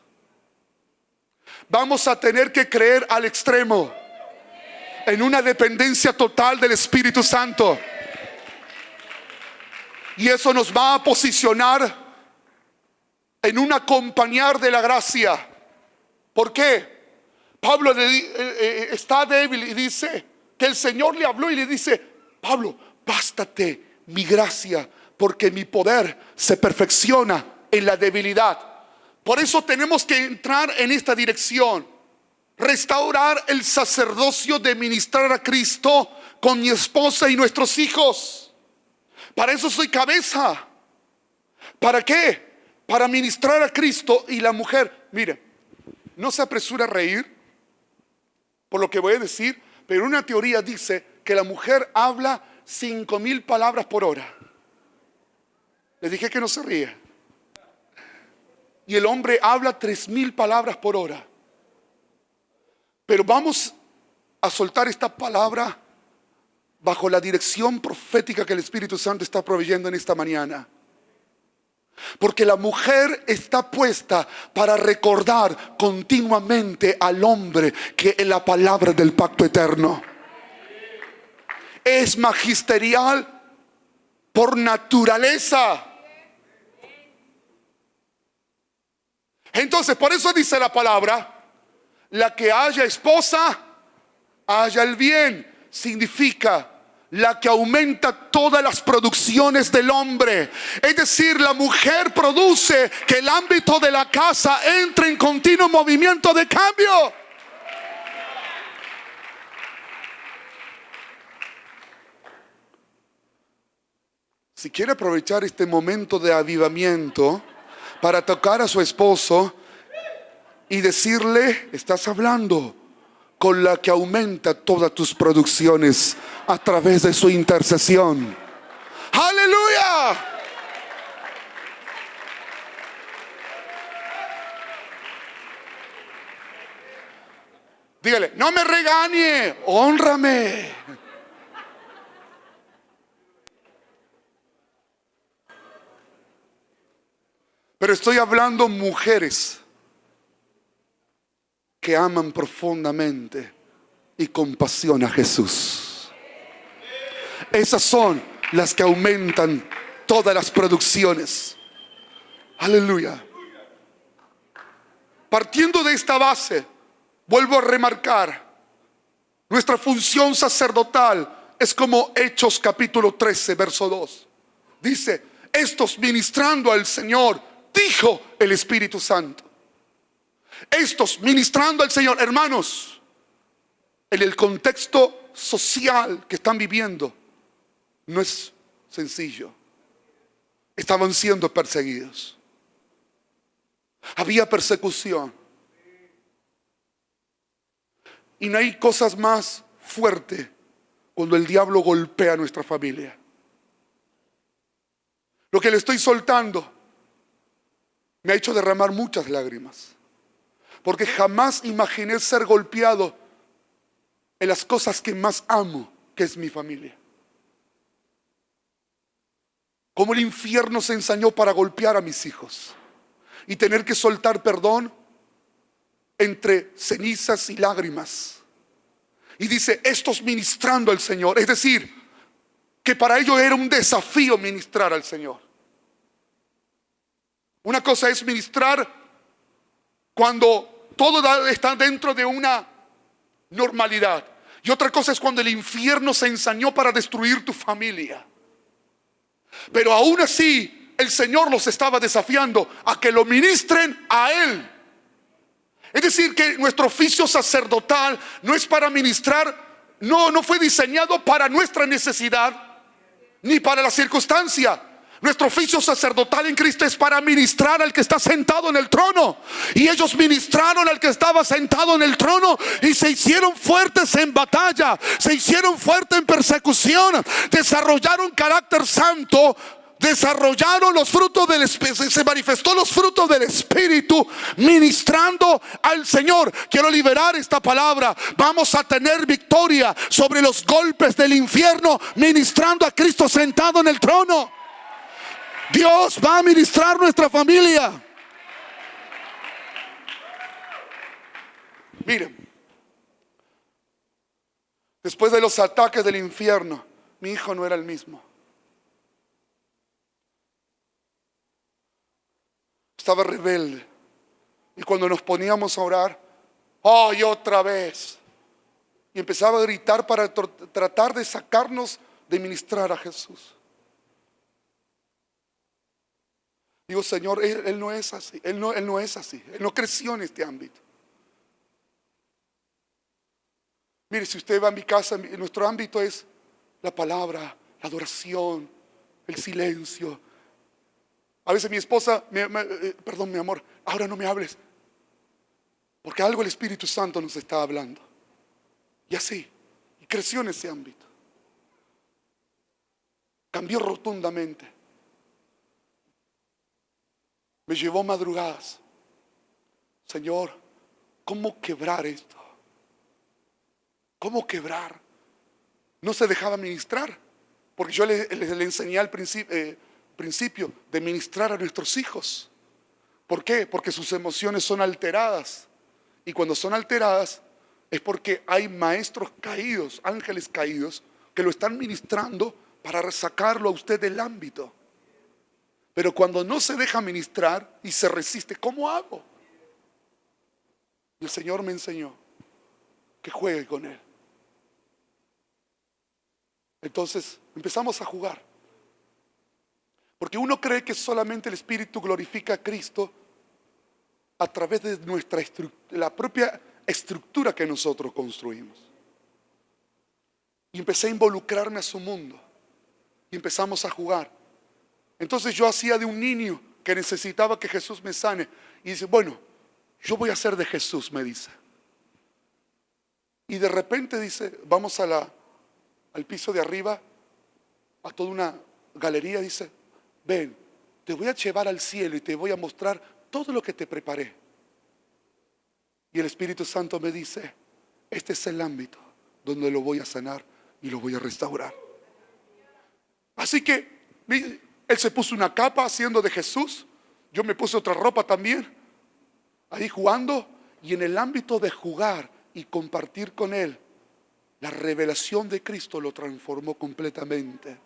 Vamos a tener que creer al extremo, en una dependencia total del Espíritu Santo. Y eso nos va a posicionar en un acompañar de la gracia. ¿Por qué? Pablo está débil y dice que el Señor le habló y le dice: Pablo, bástate mi gracia, porque mi poder se perfecciona en la debilidad. Por eso tenemos que entrar en esta dirección, restaurar el sacerdocio de ministrar a Cristo con mi esposa y nuestros hijos. Para eso soy cabeza. ¿Para qué? Para ministrar a Cristo. Y la mujer, mire, no se apresura a reír por lo que voy a decir, pero una teoría dice que la mujer habla 5,000 palabras por hora. Le dije que no se ría. Y el hombre habla 3,000 palabras por hora. Pero vamos a soltar esta palabra bajo la dirección profética que el Espíritu Santo está proveyendo en esta mañana. Porque la mujer está puesta para recordar continuamente al hombre que es la palabra del pacto eterno. Es magisterial por naturaleza. Entonces, por eso dice la palabra: la que haya esposa, haya el bien significa la que aumenta todas las producciones del hombre. Es decir, la mujer produce que el ámbito de la casa entre en continuo movimiento de cambio. Si quiere aprovechar este momento de avivamiento para tocar a su esposo y decirle: estás hablando con la que aumenta todas tus producciones a través de su intercesión. ¡Aleluya! Dígale: no me regañe, hónrame. Pero estoy hablando mujeres que aman profundamente y con pasión a Jesús. Esas son las que aumentan todas las producciones. Aleluya. Partiendo de esta base, vuelvo a remarcar, nuestra función sacerdotal es como Hechos capítulo 13, verso 2. Dice: estos ministrando al Señor, dijo el Espíritu Santo. Estos ministrando al Señor. Hermanos, en el contexto social que están viviendo, no es sencillo. Estaban siendo perseguidos. Había persecución. Y no hay cosas más fuertes cuando el diablo golpea a nuestra familia. Lo que le estoy soltando me ha hecho derramar muchas lágrimas, porque jamás imaginé ser golpeado en las cosas que más amo, que es mi familia. Como el infierno se ensañó para golpear a mis hijos y tener que soltar perdón entre cenizas y lágrimas. Y dice: estos ministrando al Señor. Es decir, que para ellos era un desafío ministrar al Señor. Una cosa es ministrar cuando todo está dentro de una normalidad, y otra cosa es cuando el infierno se ensañó para destruir tu familia. Pero aún así el Señor los estaba desafiando a que lo ministren a Él. Es decir, que nuestro oficio sacerdotal no es para ministrar, no fue diseñado para nuestra necesidad ni para la circunstancia. Nuestro oficio sacerdotal en Cristo es para ministrar al que está sentado en el trono. Y ellos ministraron al que estaba sentado en el trono y se hicieron fuertes en batalla, se hicieron fuertes en persecución, desarrollaron carácter santo, desarrollaron los frutos del Espíritu, se manifestó los frutos del Espíritu ministrando al Señor. Quiero liberar esta palabra. Vamos a tener victoria sobre los golpes del infierno ministrando a Cristo sentado en el trono. Dios va a ministrar nuestra familia. Miren, después de los ataques del infierno, mi hijo no era el mismo. Estaba rebelde. Y cuando nos poníamos a orar, ¡ay, otra vez! Y empezaba a gritar para tratar de sacarnos de ministrar a Jesús. Digo: Señor, él no es así. Él no es así. Él no creció en este ámbito. Mire, si usted va a mi casa, nuestro ámbito es la palabra, la adoración, el silencio. A veces mi esposa, perdón, mi amor, ahora no me hables, porque algo el Espíritu Santo nos está hablando. Y así, y creció en ese ámbito. Cambió rotundamente. Me llevó madrugadas. Señor, ¿cómo quebrar esto? ¿Cómo quebrar? No se dejaba ministrar, porque yo le enseñé al principio de ministrar a nuestros hijos. ¿Por qué? Porque sus emociones son alteradas. Y cuando son alteradas es porque hay maestros caídos, ángeles caídos, que lo están ministrando para sacarlo a usted del ámbito. Pero cuando no se deja ministrar y se resiste, ¿cómo hago? Y el Señor me enseñó que juegue con él. Entonces empezamos a jugar. Porque uno cree que solamente el Espíritu glorifica a Cristo a través de la propia estructura que nosotros construimos. Y empecé a involucrarme a su mundo. Y empezamos a jugar. Entonces yo hacía de un niño que necesitaba que Jesús me sane. Y dice, bueno, yo voy a hacer de Jesús, me dice. Y de repente dice, vamos al piso de arriba, a toda una galería, dice, ven, te voy a llevar al cielo y te voy a mostrar todo lo que te preparé. Y el Espíritu Santo me dice, este es el ámbito donde lo voy a sanar y lo voy a restaurar. Así que él se puso una capa haciendo de Jesús, yo me puse otra ropa también, ahí jugando, y en el ámbito de jugar y compartir con él, la revelación de Cristo lo transformó completamente.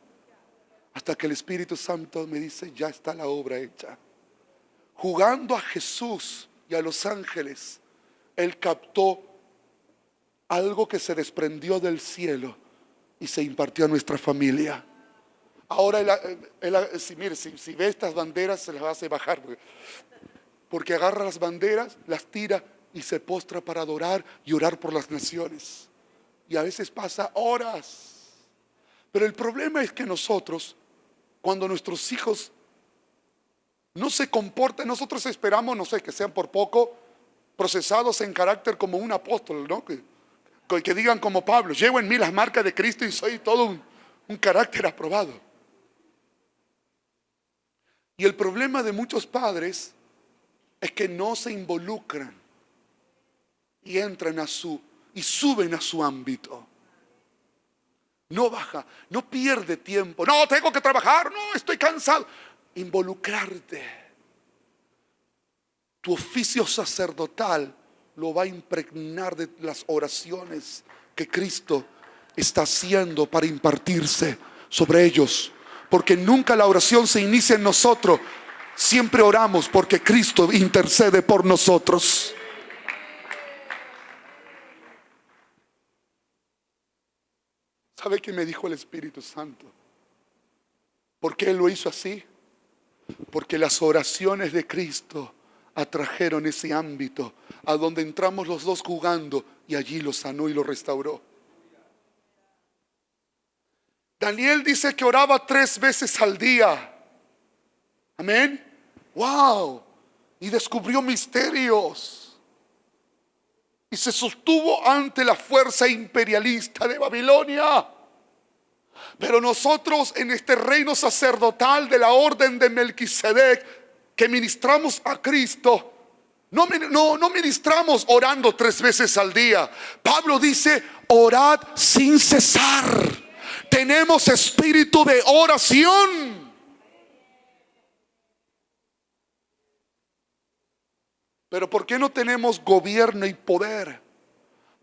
Hasta que el Espíritu Santo me dice, ya está la obra hecha. Jugando a Jesús y a los ángeles, él captó algo que se desprendió del cielo y se impartió a nuestra familia. Ahora mire, si ve estas banderas, se las hace bajar, porque agarra las banderas, las tira y se postra para adorar y orar por las naciones. Y a veces pasa horas. Pero el problema es que nosotros, cuando nuestros hijos no se comportan, nosotros esperamos, no sé, que sean por poco procesados en carácter como un apóstol, ¿no? Que digan como Pablo, llevo en mí las marcas de Cristo y soy todo un carácter aprobado. Y el problema de muchos padres es que no se involucran y entran y suben a su ámbito. No baja, no pierde tiempo. No, tengo que trabajar, no, estoy cansado. Involucrarte. Tu oficio sacerdotal lo va a impregnar de las oraciones que Cristo está haciendo para impartirse sobre ellos. Porque nunca la oración se inicia en nosotros. Siempre oramos porque Cristo intercede por nosotros. ¿Sabe qué me dijo el Espíritu Santo? ¿Por qué Él lo hizo así? Porque las oraciones de Cristo atrajeron ese ámbito a donde entramos los dos jugando y allí lo sanó y lo restauró. Daniel dice que oraba 3 veces al día. Amén. Wow. Y descubrió misterios. Y se sostuvo ante la fuerza imperialista de Babilonia. Pero nosotros en este reino sacerdotal de la orden de Melquisedec, que ministramos a Cristo, no ministramos orando 3 veces al día. Pablo dice, orad sin cesar. Tenemos espíritu de oración. Pero ¿por qué no tenemos gobierno y poder?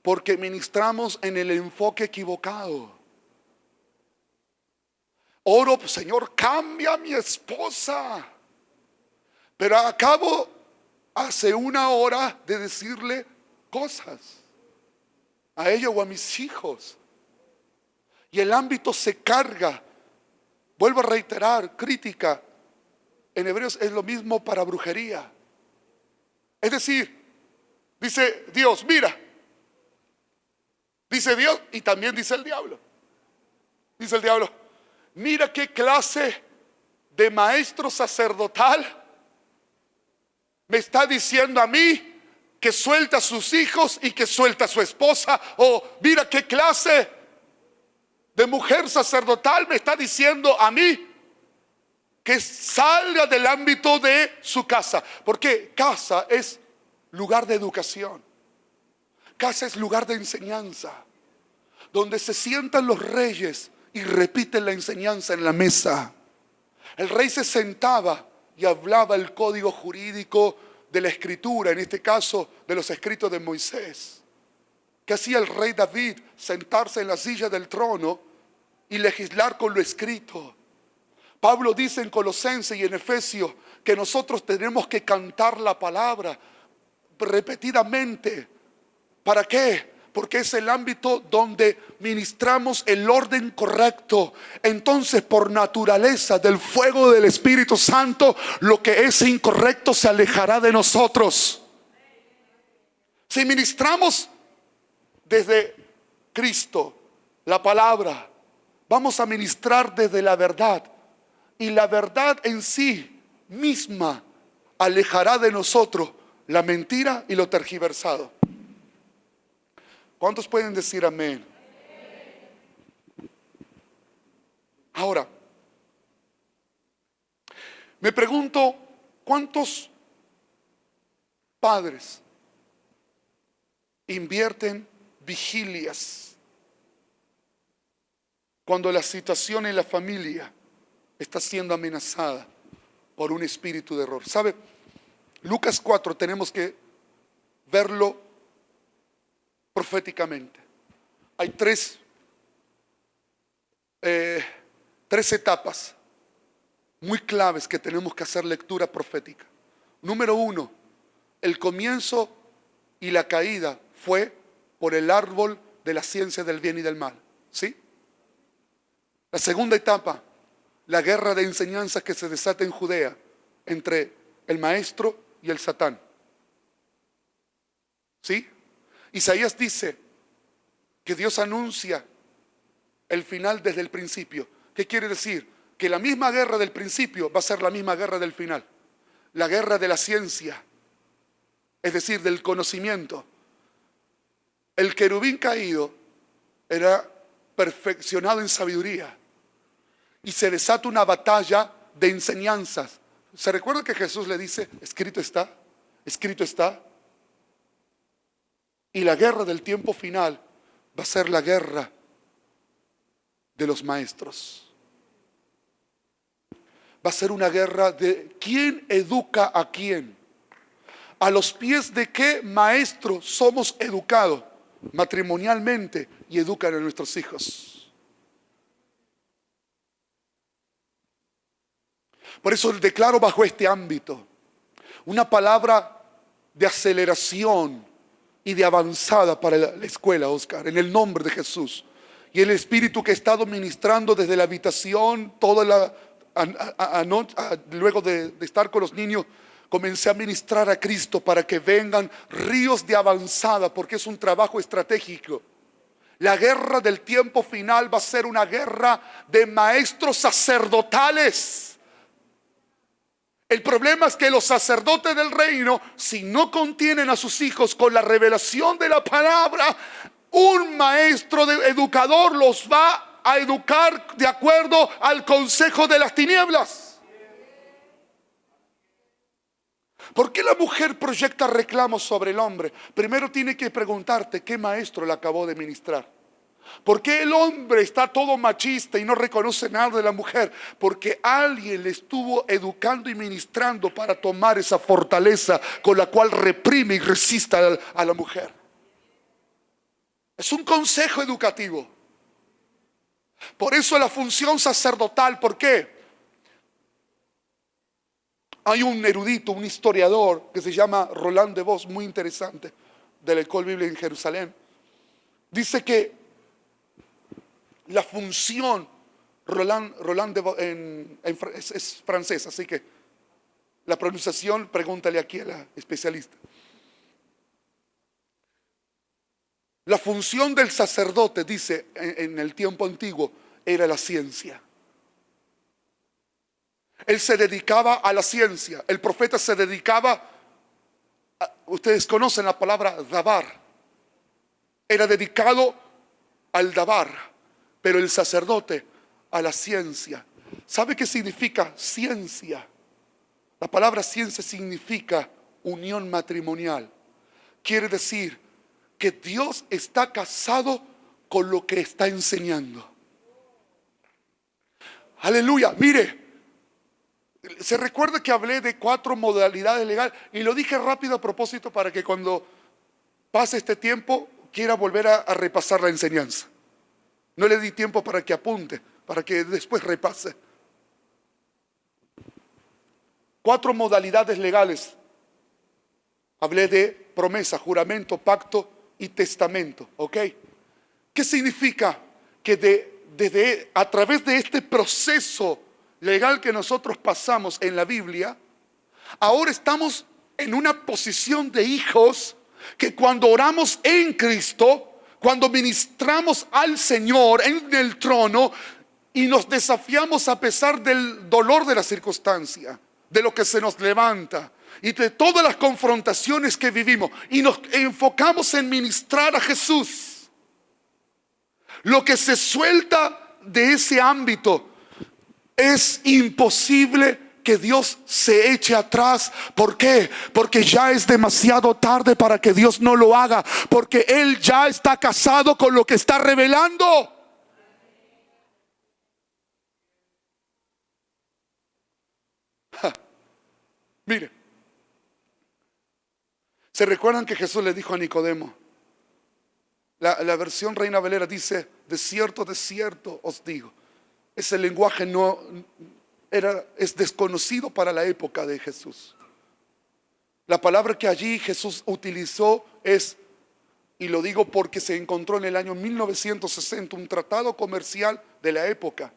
Porque ministramos en el enfoque equivocado. Oro, Señor, cambia a mi esposa. Pero acabo hace 1 hora de decirle cosas a ella o a mis hijos. Y el ámbito se carga. Vuelvo a reiterar, crítica. En hebreos es lo mismo para brujería. Es decir, dice Dios, mira. Dice Dios y también dice el diablo. Dice el diablo, mira qué clase de maestro sacerdotal me está diciendo a mí que suelta a sus hijos y que suelta a su esposa. O mira qué clase de mujer sacerdotal me está diciendo a mí que salga del ámbito de su casa. Porque casa es lugar de educación. Casa es lugar de enseñanza, donde se sientan los reyes y repiten la enseñanza en la mesa. El rey se sentaba y hablaba el código jurídico de la escritura, en este caso de los escritos de Moisés. ¿Qué hacía el rey David? Sentarse en la silla del trono y legislar con lo escrito. Pablo dice en Colosenses y en Efesios que nosotros tenemos que cantar la palabra repetidamente. ¿Para qué? Porque es el ámbito donde ministramos el orden correcto. Entonces, por naturaleza del fuego del Espíritu Santo, lo que es incorrecto se alejará de nosotros. Si ministramos desde Cristo, la palabra, vamos a ministrar desde la verdad. Y la verdad en sí misma alejará de nosotros la mentira y lo tergiversado. ¿Cuántos pueden decir amén? Ahora, me pregunto, ¿cuántos padres invierten vigilias cuando la situación en la familia está siendo amenazada por un espíritu de error? ¿Sabe? Lucas 4 tenemos que verlo proféticamente. Hay tres etapas muy claves que tenemos que hacer lectura profética. Número 1, el comienzo y la caída fue por el árbol de la ciencia del bien y del mal. ¿Sí? La segunda etapa, la guerra de enseñanzas que se desata en Judea entre el maestro y el Satán. ¿Sí? Isaías dice que Dios anuncia el final desde el principio. ¿Qué quiere decir? Que la misma guerra del principio va a ser la misma guerra del final. La guerra de la ciencia, es decir, del conocimiento. El querubín caído era perfeccionado en sabiduría y se desata una batalla de enseñanzas. ¿Se recuerda que Jesús le dice, escrito está, escrito está? Y la guerra del tiempo final va a ser la guerra de los maestros. Va a ser una guerra de quién educa a quién. ¿A los pies de qué maestro somos educados matrimonialmente y educan a nuestros hijos? Por eso declaro bajo este ámbito una palabra de aceleración y de avanzada para la escuela, Oscar, en el nombre de Jesús. Y el Espíritu que he estado ministrando desde la habitación toda la luego de estar con los niños, comencé a ministrar a Cristo para que vengan ríos de avanzada, porque es un trabajo estratégico. La guerra del tiempo final va a ser una guerra de maestros sacerdotales. El problema es que los sacerdotes del reino, si no contienen a sus hijos con la revelación de la palabra, un maestro educador los va a educar de acuerdo al consejo de las tinieblas. ¿Por qué la mujer proyecta reclamos sobre el hombre? Primero tiene que preguntarte qué maestro le acabó de ministrar. ¿Por qué el hombre está todo machista y no reconoce nada de la mujer? Porque alguien le estuvo educando y ministrando para tomar esa fortaleza con la cual reprime y resiste a la mujer. Es un consejo educativo. Por eso la función sacerdotal, ¿por qué? Hay un erudito, un historiador que se llama Roland de Vos, muy interesante, de la École Biblique en Jerusalén. Dice que la función, Roland de Vos es francés, así que la pronunciación, pregúntale aquí a la especialista. La función del sacerdote, dice, en el tiempo antiguo, era la ciencia. Él se dedicaba a la ciencia. El profeta se dedicaba, ustedes conocen la palabra dabar. Era dedicado al dabar, pero el sacerdote a la ciencia. ¿Sabe qué significa ciencia? La palabra ciencia significa unión matrimonial. Quiere decir que Dios está casado con lo que está enseñando. Aleluya. Mire, se recuerda que hablé de 4 modalidades legales y lo dije rápido a propósito para que cuando pase este tiempo quiera volver a repasar la enseñanza. No le di tiempo para que apunte, para que después repase. 4 modalidades legales. Hablé de promesa, juramento, pacto y testamento. ¿Ok? ¿Qué significa? Que a través de este proceso legal que nosotros pasamos en la Biblia, ahora estamos en una posición de hijos que cuando oramos en Cristo, cuando ministramos al Señor en el trono y nos desafiamos a pesar del dolor de la circunstancia, de lo que se nos levanta y de todas las confrontaciones que vivimos, y nos enfocamos en ministrar a Jesús, lo que se suelta de ese ámbito, es imposible que Dios se eche atrás. ¿Por qué? Porque ya es demasiado tarde para que Dios no lo haga, porque Él ya está casado con lo que está revelando. Mire, ¿se recuerdan que Jesús le dijo a Nicodemo? La versión Reina Valera dice: de cierto os digo. Ese lenguaje es desconocido para la época de Jesús. La palabra que allí Jesús utilizó es, y lo digo porque se encontró en el año 1960 un tratado comercial de la época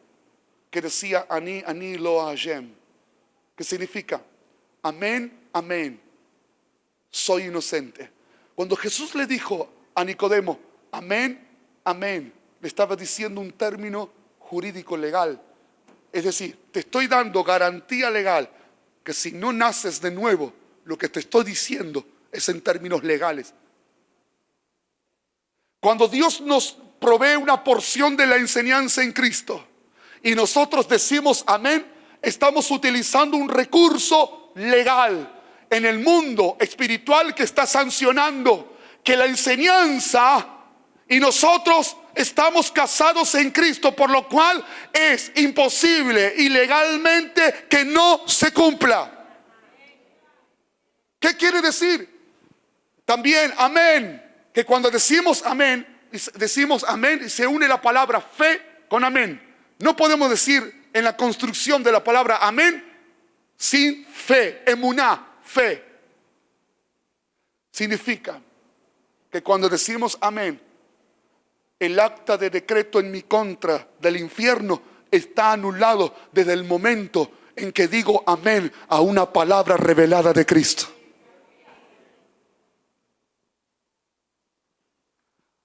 que decía Ani lo Hashem, que significa: amén, amén, soy inocente. Cuando Jesús le dijo a Nicodemo amén, amén, le estaba diciendo un término jurídico legal. Es decir, te estoy dando garantía legal que si no naces de nuevo, lo que te estoy diciendo es en términos legales. Cuando Dios nos provee una porción de la enseñanza en Cristo y nosotros decimos amén, estamos utilizando un recurso legal en el mundo espiritual que está sancionando que la enseñanza, y nosotros estamos casados en Cristo, por lo cual es imposible ilegalmente que no se cumpla. ¿Qué quiere decir? También amén, que cuando decimos amén y se une la palabra fe con amén. No podemos decir en la construcción de la palabra amén sin fe, emuná, fe. Significa que cuando decimos amén, el acta de decreto en mi contra del infierno está anulado desde el momento en que digo amén a una palabra revelada de Cristo.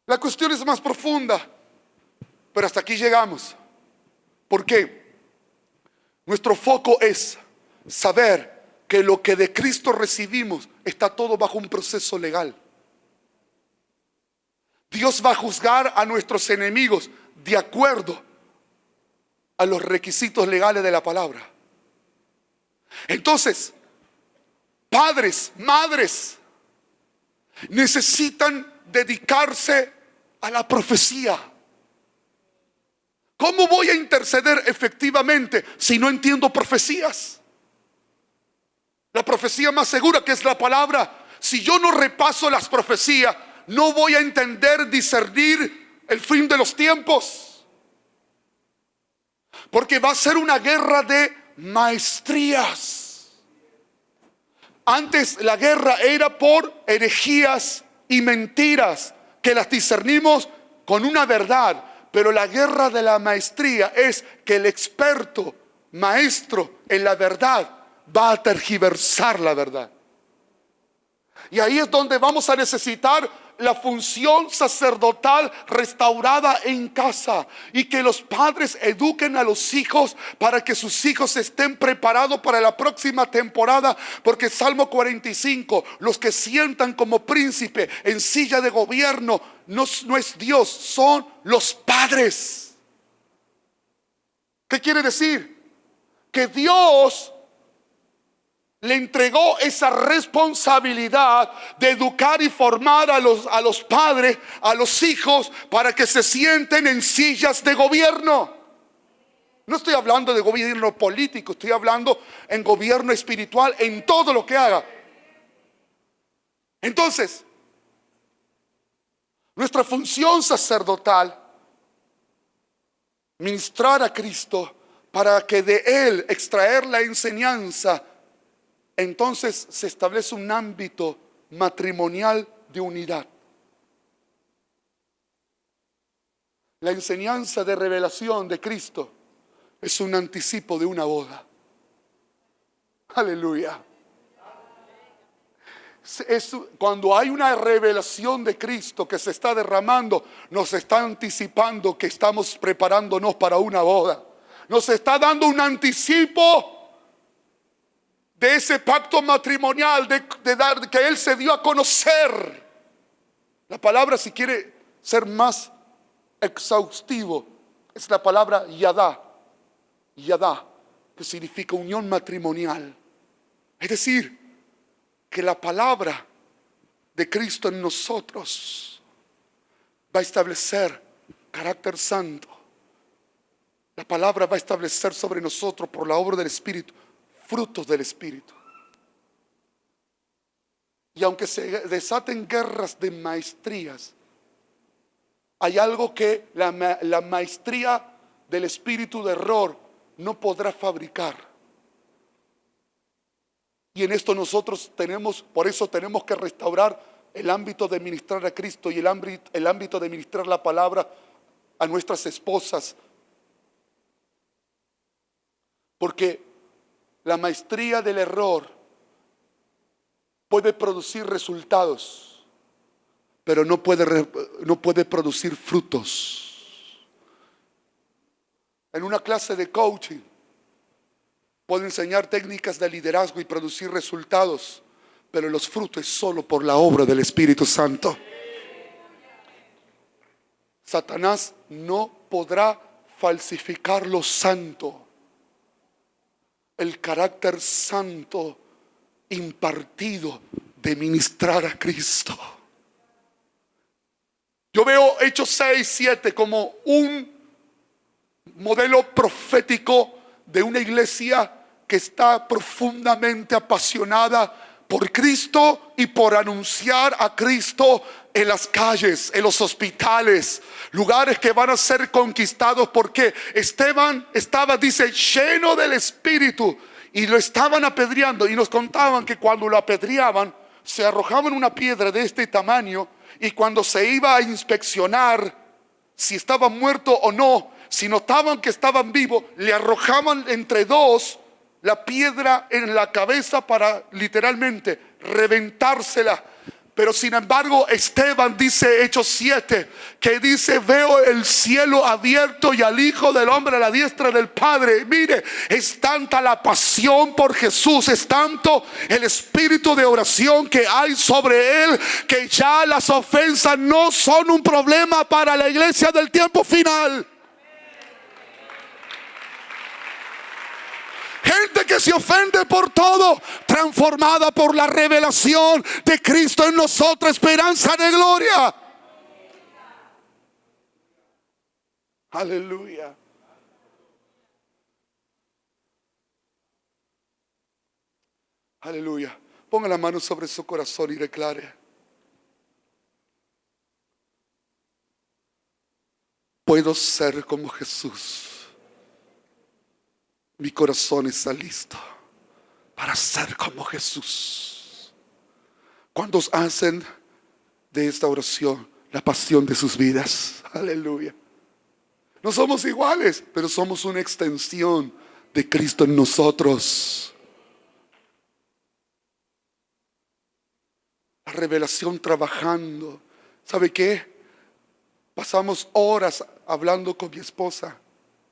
La cuestión es más profunda, pero hasta aquí llegamos. ¿Por qué? Nuestro foco es saber que lo que de Cristo recibimos está todo bajo un proceso legal. Dios va a juzgar a nuestros enemigos de acuerdo a los requisitos legales de la palabra. Entonces, padres, madres, necesitan dedicarse a la profecía. ¿Cómo voy a interceder efectivamente si no entiendo profecías? La profecía más segura, que es la palabra. Si yo no repaso las profecías, no voy a entender, discernir el fin de los tiempos. Porque va a ser una guerra de maestrías. Antes la guerra era por herejías y mentiras, que las discernimos con una verdad. Pero la guerra de la maestría es que el experto, maestro en la verdad, va a tergiversar la verdad. Y ahí es donde vamos a necesitar la función sacerdotal restaurada en casa, y que los padres eduquen a los hijos para que sus hijos estén preparados para la próxima temporada. Porque Salmo 45, los que sientan como príncipe en silla de gobierno no es Dios, son los padres. ¿Qué quiere decir? Que Dios le entregó esa responsabilidad de educar y formar a los padres, a los hijos, para que se sienten en sillas de gobierno. No estoy hablando de gobierno político, estoy hablando en gobierno espiritual, en todo lo que haga. Entonces, nuestra función sacerdotal, ministrar a Cristo para que de Él extraer la enseñanza. Entonces se establece un ámbito matrimonial de unidad. La enseñanza de revelación de Cristo es un anticipo de una boda. Aleluya. Cuando hay una revelación de Cristo que se está derramando, nos está anticipando que estamos preparándonos para una boda. Nos está dando un anticipo de ese pacto matrimonial que Él se dio a conocer. La palabra, si quiere ser más exhaustivo, es la palabra yadá. Yadá, que significa unión matrimonial. Es decir, que la palabra de Cristo en nosotros va a establecer carácter santo. La palabra va a establecer sobre nosotros, por la obra del Espíritu, frutos del Espíritu. Y aunque se desaten guerras de maestrías, hay algo que la maestría del espíritu de error no podrá fabricar. Y en esto nosotros por eso tenemos que restaurar el ámbito de ministrar a Cristo y el ámbito de ministrar la palabra a nuestras esposas. Porque la maestría del error puede producir resultados, pero no puede producir frutos. En una clase de coaching puedo enseñar técnicas de liderazgo y producir resultados, pero los frutos es solo por la obra del Espíritu Santo. Satanás no podrá falsificar lo santo, el carácter santo impartido de ministrar a Cristo. Yo veo Hechos 6:7 como un modelo profético de una iglesia que está profundamente apasionada por Cristo y por anunciar a Cristo en las calles, en los hospitales, lugares que van a ser conquistados, porque Esteban estaba, dice, lleno del Espíritu, y lo estaban apedreando, y nos contaban que cuando lo apedreaban se arrojaban una piedra de este tamaño, y cuando se iba a inspeccionar si estaba muerto o no, si notaban que estaban vivos, le arrojaban entre dos la piedra en la cabeza para literalmente reventársela. Pero sin embargo, Esteban dice, Hechos 7, que dice: veo el cielo abierto y al Hijo del Hombre a la diestra del Padre. Mire, es tanta la pasión por Jesús, es tanto el espíritu de oración que hay sobre él, que ya las ofensas no son un problema para la iglesia del tiempo final. Gente que se ofende por todo, transformada por la revelación de Cristo en nosotros, esperanza de gloria. Aleluya. Aleluya. Ponga la mano sobre su corazón y declare: puedo ser como Jesús. Mi corazón está listo para ser como Jesús. ¿Cuántos hacen de esta oración la pasión de sus vidas? Aleluya. No somos iguales, pero somos una extensión de Cristo en nosotros. La revelación trabajando. ¿Sabe qué? Pasamos horas hablando con mi esposa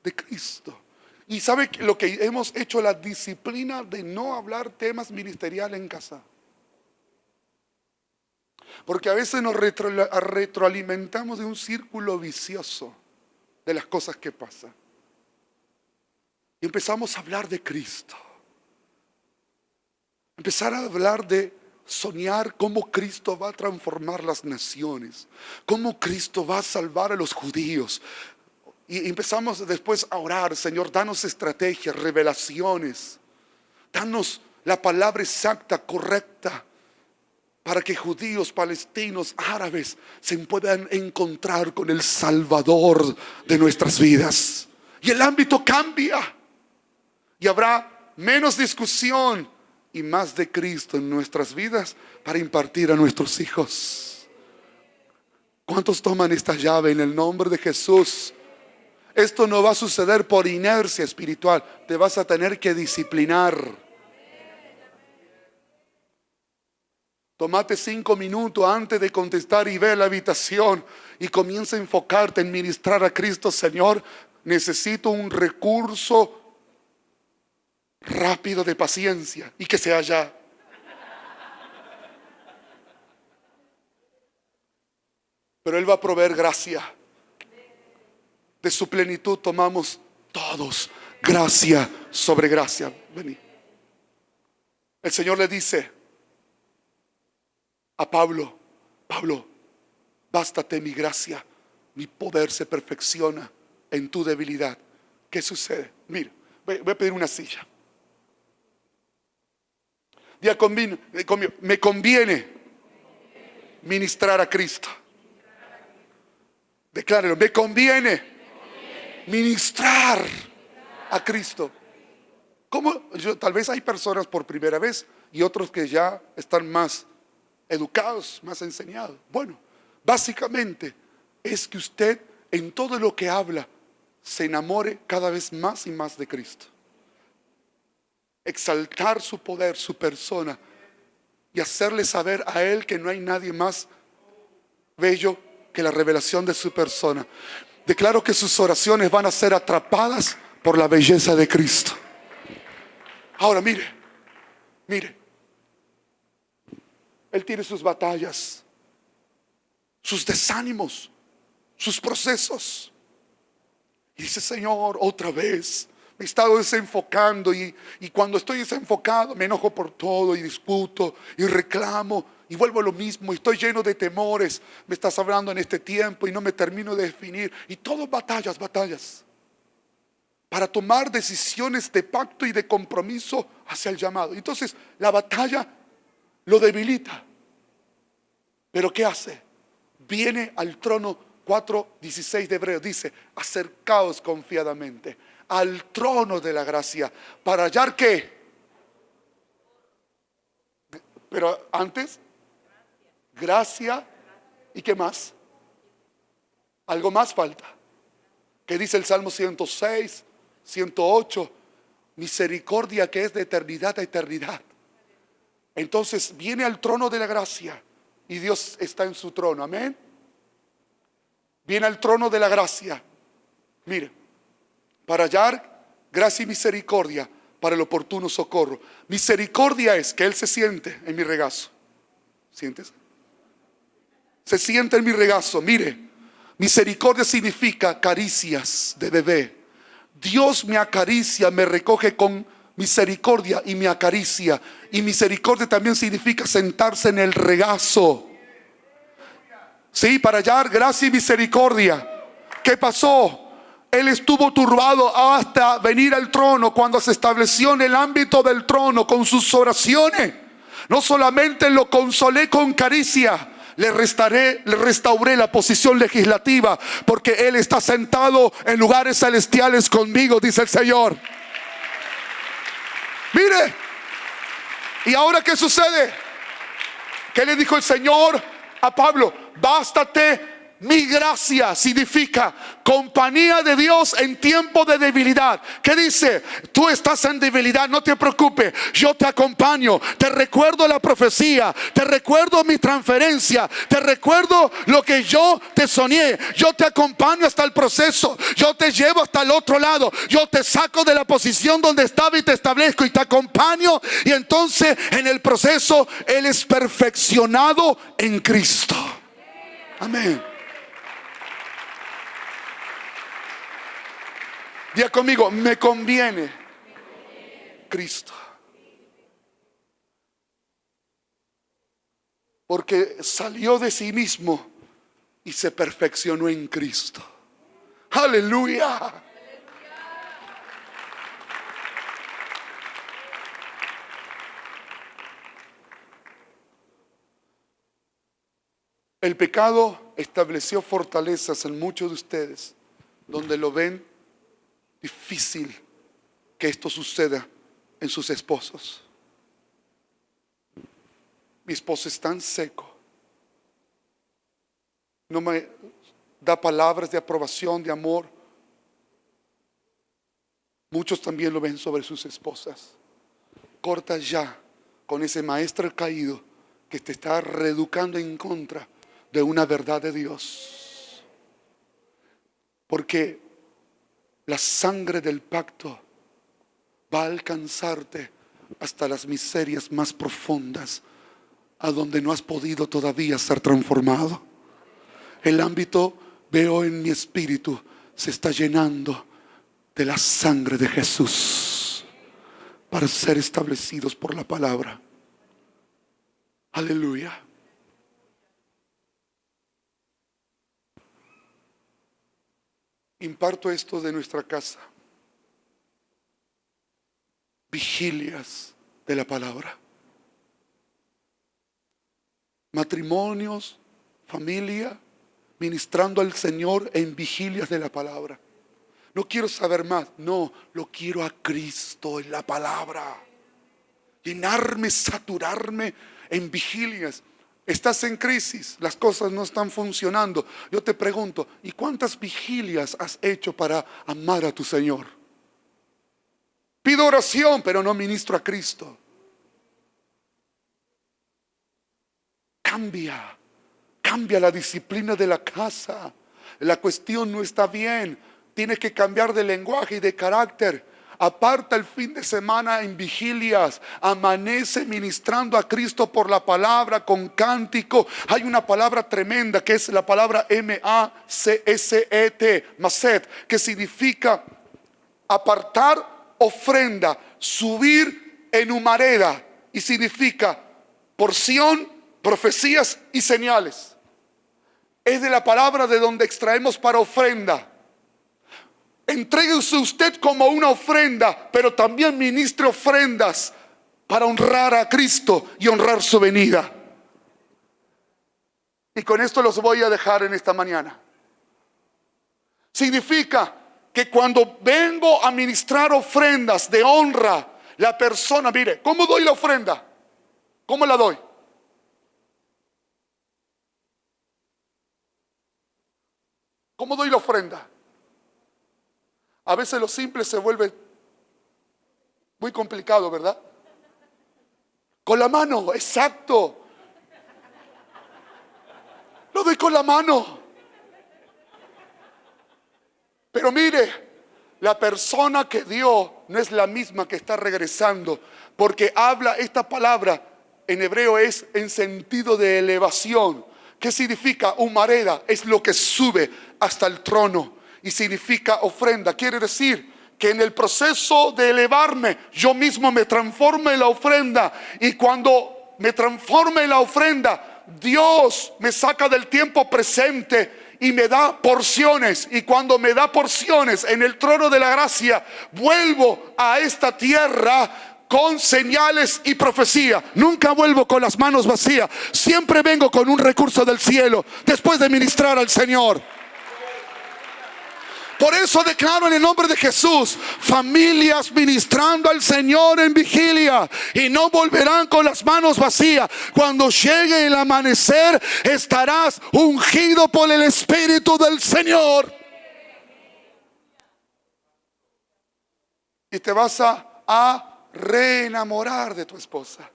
de Cristo. Y sabe lo que hemos hecho, la disciplina de no hablar temas ministeriales en casa. Porque a veces nos retroalimentamos de un círculo vicioso de las cosas que pasan. Y empezamos a hablar de Cristo. Empezar a hablar de soñar cómo Cristo va a transformar las naciones, cómo Cristo va a salvar a los judíos. Y empezamos después a orar: Señor, danos estrategias, revelaciones, danos la palabra exacta, correcta, para que judíos, palestinos, árabes se puedan encontrar con el Salvador de nuestras vidas. Y el ámbito cambia, y habrá menos discusión y más de Cristo en nuestras vidas para impartir a nuestros hijos. ¿Cuántos toman esta llave en el nombre de Jesús? Esto no va a suceder por inercia espiritual. Te vas a tener que disciplinar. Tómate 5 minutos antes de contestar y ve a la habitación y comienza a enfocarte en ministrar a Cristo. Señor, necesito un recurso rápido de paciencia y que sea ya. Pero Él va a proveer gracia. De su plenitud tomamos todos gracia sobre gracia. Vení. El Señor le dice a Pablo: Pablo, bástate mi gracia, mi poder se perfecciona en tu debilidad. ¿Qué sucede? Mira, voy a pedir una silla. Diga conmigo, me conviene ministrar a Cristo. Declárelo, me conviene ministrar a Cristo. ¿Cómo? Tal vez hay personas por primera vez y otros que ya están más educados, más enseñados. Bueno, básicamente es que usted en todo lo que habla se enamore cada vez más y más de Cristo. Exaltar su poder, su persona, y hacerle saber a Él que no hay nadie más bello que la revelación de su persona. Declaro que sus oraciones van a ser atrapadas por la belleza de Cristo. Ahora mire, Él tiene sus batallas, sus desánimos, sus procesos. Y dice: Señor, otra vez me he estado desenfocando y cuando estoy desenfocado me enojo por todo y discuto y reclamo y vuelvo a lo mismo y estoy lleno de temores. Me estás hablando en este tiempo y no me termino de definir. Y todo batallas para tomar decisiones de pacto y de compromiso hacia el llamado. Entonces la batalla lo debilita. Pero ¿qué hace? Viene al trono. 4:16 de Hebreos dice: acercaos confiadamente al trono de la gracia para hallar ¿qué? Pero antes, gracia. ¿Y qué más? Algo más falta. ¿Qué dice el Salmo 106, 108? Misericordia que es de eternidad a eternidad. Entonces viene al trono de la gracia y Dios está en su trono. Amén. Viene al trono de la gracia. Mire, para hallar gracia y misericordia para el oportuno socorro. Misericordia es que Él se siente en mi regazo. ¿Sientes? Se siente en mi regazo. Mire, misericordia significa caricias de bebé. Dios me acaricia, me recoge con misericordia y me acaricia. Y misericordia también significa sentarse en el regazo. Sí, para hallar gracia y misericordia. ¿Qué pasó? Él estuvo turbado hasta venir al trono. Cuando se estableció en el ámbito del trono con sus oraciones, no solamente lo consolé con caricia, le restauré la posición legislativa, porque Él está sentado en lugares celestiales conmigo, dice el Señor. Mire, ¿y ahora qué sucede? ¿Qué le dijo el Señor a Pablo? Bástate mi gracia. Significa compañía de Dios en tiempo de debilidad. ¿Qué dice? Tú estás en debilidad, no te preocupes, yo te acompaño. Te recuerdo la profecía, te recuerdo mi transferencia, te recuerdo lo que yo te soñé. Yo te acompaño hasta el proceso, yo te llevo hasta el otro lado, yo te saco de la posición donde estaba y te establezco y te acompaño. Y entonces en el proceso Él es perfeccionado en Cristo. Amén. Diga conmigo: me conviene Cristo. Porque salió de sí mismo y se perfeccionó en Cristo. Aleluya. El pecado estableció fortalezas en muchos de ustedes, donde lo ven difícil que esto suceda en sus esposos. Mi esposo es tan seco. no me da palabras de aprobación, de amor. Muchos también lo ven sobre sus esposas. Corta ya con ese maestro caído que te está reeducando en contra de una verdad de Dios. Porque la sangre del pacto va a alcanzarte hasta las miserias más profundas, a donde no has podido todavía ser transformado. El ámbito, veo en mi espíritu, se está llenando de la sangre de Jesús para ser establecidos por la palabra. Aleluya. Imparto esto de nuestra casa: vigilias de la palabra. Matrimonios, familia, ministrando al Señor en vigilias de la palabra. No quiero saber más, no, lo quiero a Cristo en la palabra. Llenarme, saturarme en vigilias. Estás en crisis, las cosas no están funcionando. Yo te pregunto, ¿y cuántas vigilias has hecho para amar a tu Señor? Pido oración, pero no ministro a Cristo. Cambia la disciplina de la casa. La cuestión no está bien. Tienes que cambiar de lenguaje y de carácter. Aparta el fin de semana en vigilias. Amanece ministrando a Cristo por la palabra, con cántico. Hay una palabra tremenda que es la palabra M-A-C-S-E-T, Maset, que significa apartar ofrenda, subir en humareda, y significa porción, profecías y señales. Es de la palabra de donde extraemos para ofrenda. Entréguese usted como una ofrenda, pero también ministre ofrendas para honrar a Cristo y honrar su venida. Y con esto los voy a dejar en esta mañana. Significa que cuando vengo a ministrar ofrendas de honra, la persona, mire, ¿cómo doy la ofrenda? ¿Cómo la doy? ¿Cómo doy la ofrenda? A veces lo simple se vuelve muy complicado, ¿verdad? Con la mano, exacto. Lo doy con la mano. Pero mire, la persona que dio no es la misma que está regresando, porque habla esta palabra en hebreo es en sentido de elevación. ¿Qué significa? Humareda es lo que sube hasta el trono. Y significa ofrenda. Quiere decir que en el proceso de elevarme, yo mismo me transformo en la ofrenda. Y cuando me transformo en la ofrenda, Dios me saca del tiempo presente y me da porciones. Y cuando me da porciones en el trono de la gracia, vuelvo a esta tierra con señales y profecía. Nunca vuelvo con las manos vacías. Siempre vengo con un recurso del cielo después de ministrar al Señor. Por eso declaro en el nombre de Jesús, familias ministrando al Señor en vigilia, y no volverán con las manos vacías. Cuando llegue el amanecer, estarás ungido por el Espíritu del Señor. Y te vas a reenamorar de tu esposa.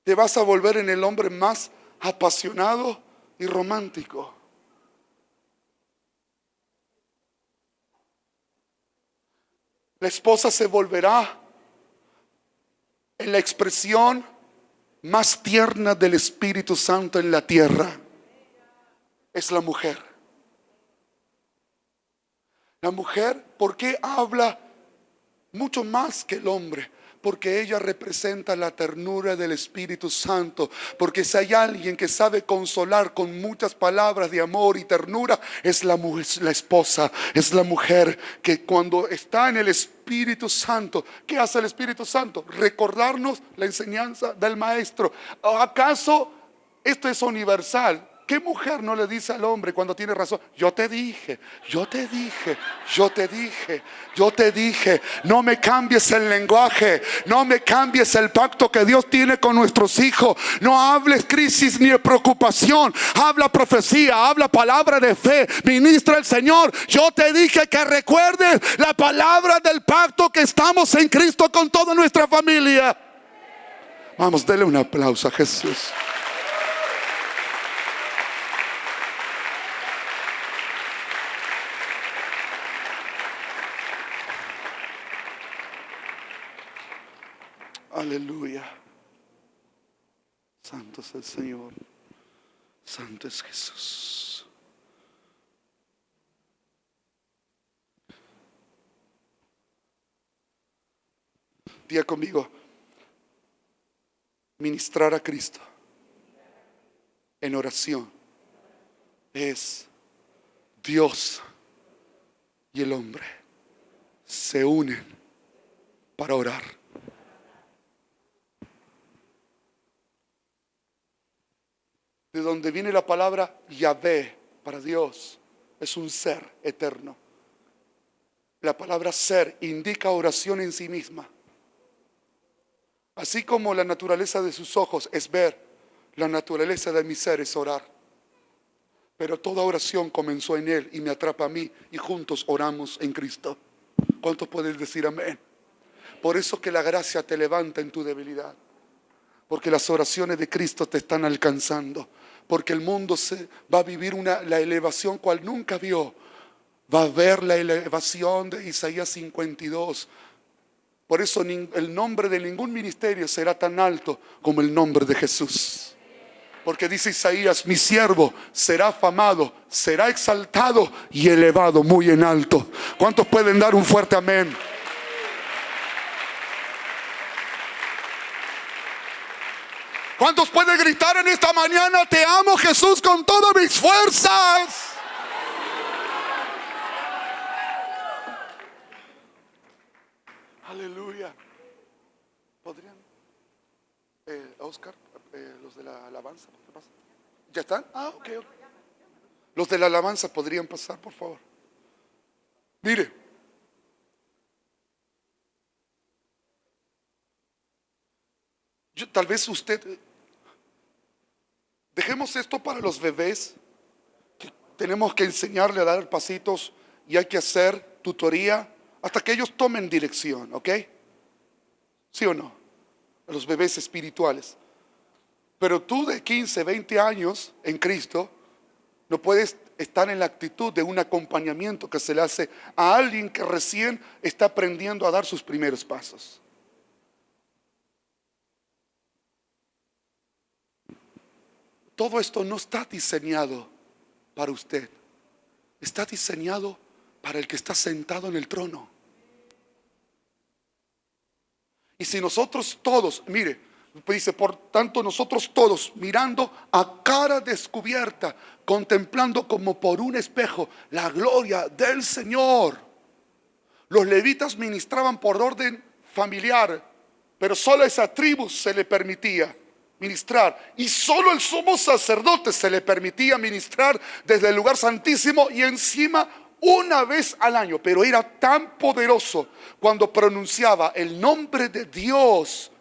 Te vas a volver en el hombre más apasionado y romántico. La esposa se volverá en la expresión más tierna del Espíritu Santo en la tierra. Es la mujer. La mujer, ¿por qué habla mucho más que el hombre? Porque ella representa la ternura del Espíritu Santo. Porque si hay alguien que sabe consolar con muchas palabras de amor y ternura, es la esposa, es la mujer que cuando está en el Espíritu Santo, ¿qué hace el Espíritu Santo? Recordarnos la enseñanza del Maestro. ¿Acaso esto es universal? ¿qué mujer no le dice al hombre cuando tiene razón? Yo te dije, yo te dije, yo te dije, yo te dije. No me cambies el lenguaje, no me cambies el pacto que Dios tiene con nuestros hijos. No hables crisis ni preocupación. Habla profecía, habla palabra de fe. Ministra el Señor. Yo te dije que recuerdes la palabra del pacto que estamos en Cristo con toda nuestra familia. Vamos, denle un aplauso a Jesús. Aleluya. Santo es el Señor. Santo es Jesús. Diga conmigo: ministrar a Cristo en oración es Dios y el hombre se unen para orar. De donde viene la palabra Yahvé para Dios, es un ser eterno. La palabra ser indica oración en sí misma. Así como la naturaleza de sus ojos es ver, la naturaleza de mi ser es orar. Pero toda oración comenzó en Él y me atrapa a mí, y juntos oramos en Cristo. ¿Cuántos pueden decir amén? Por eso que la gracia te levanta en tu debilidad. Porque las oraciones de Cristo te están alcanzando. Porque el mundo va a vivir la elevación cual nunca vio. Va a ver la elevación de Isaías 52. Por eso el nombre de ningún ministerio será tan alto como el nombre de Jesús. Porque dice Isaías: mi siervo será afamado, será exaltado y elevado muy en alto. ¿Cuántos pueden dar un fuerte amén? ¿Cuántos pueden gritar en esta mañana: te amo, Jesús, con todas mis fuerzas? Aleluya. ¿Podrían, Oscar, los de la alabanza, ¿qué pasa? ¿Ya están? Ok. Los de la alabanza podrían pasar, por favor. Mire, tal vez usted, dejemos esto para los bebés, que tenemos que enseñarle a dar pasitos y hay que hacer tutoría hasta que ellos tomen dirección, ¿ok? ¿Sí o no? A los bebés espirituales. Pero tú de 15, 20 años en Cristo no puedes estar en la actitud de un acompañamiento que se le hace a alguien que recién está aprendiendo a dar sus primeros pasos. Todo esto no está diseñado para usted. Está diseñado para el que está sentado en el trono. Y si nosotros todos, mire, dice: por tanto nosotros todos, mirando a cara descubierta, contemplando como por un espejo la gloria del Señor. Los levitas ministraban por orden familiar, pero solo a esa tribu se le permitía ministrar, y solo el sumo sacerdote se le permitía ministrar desde el lugar santísimo y encima una vez al año. Pero era tan poderoso cuando pronunciaba el nombre de Dios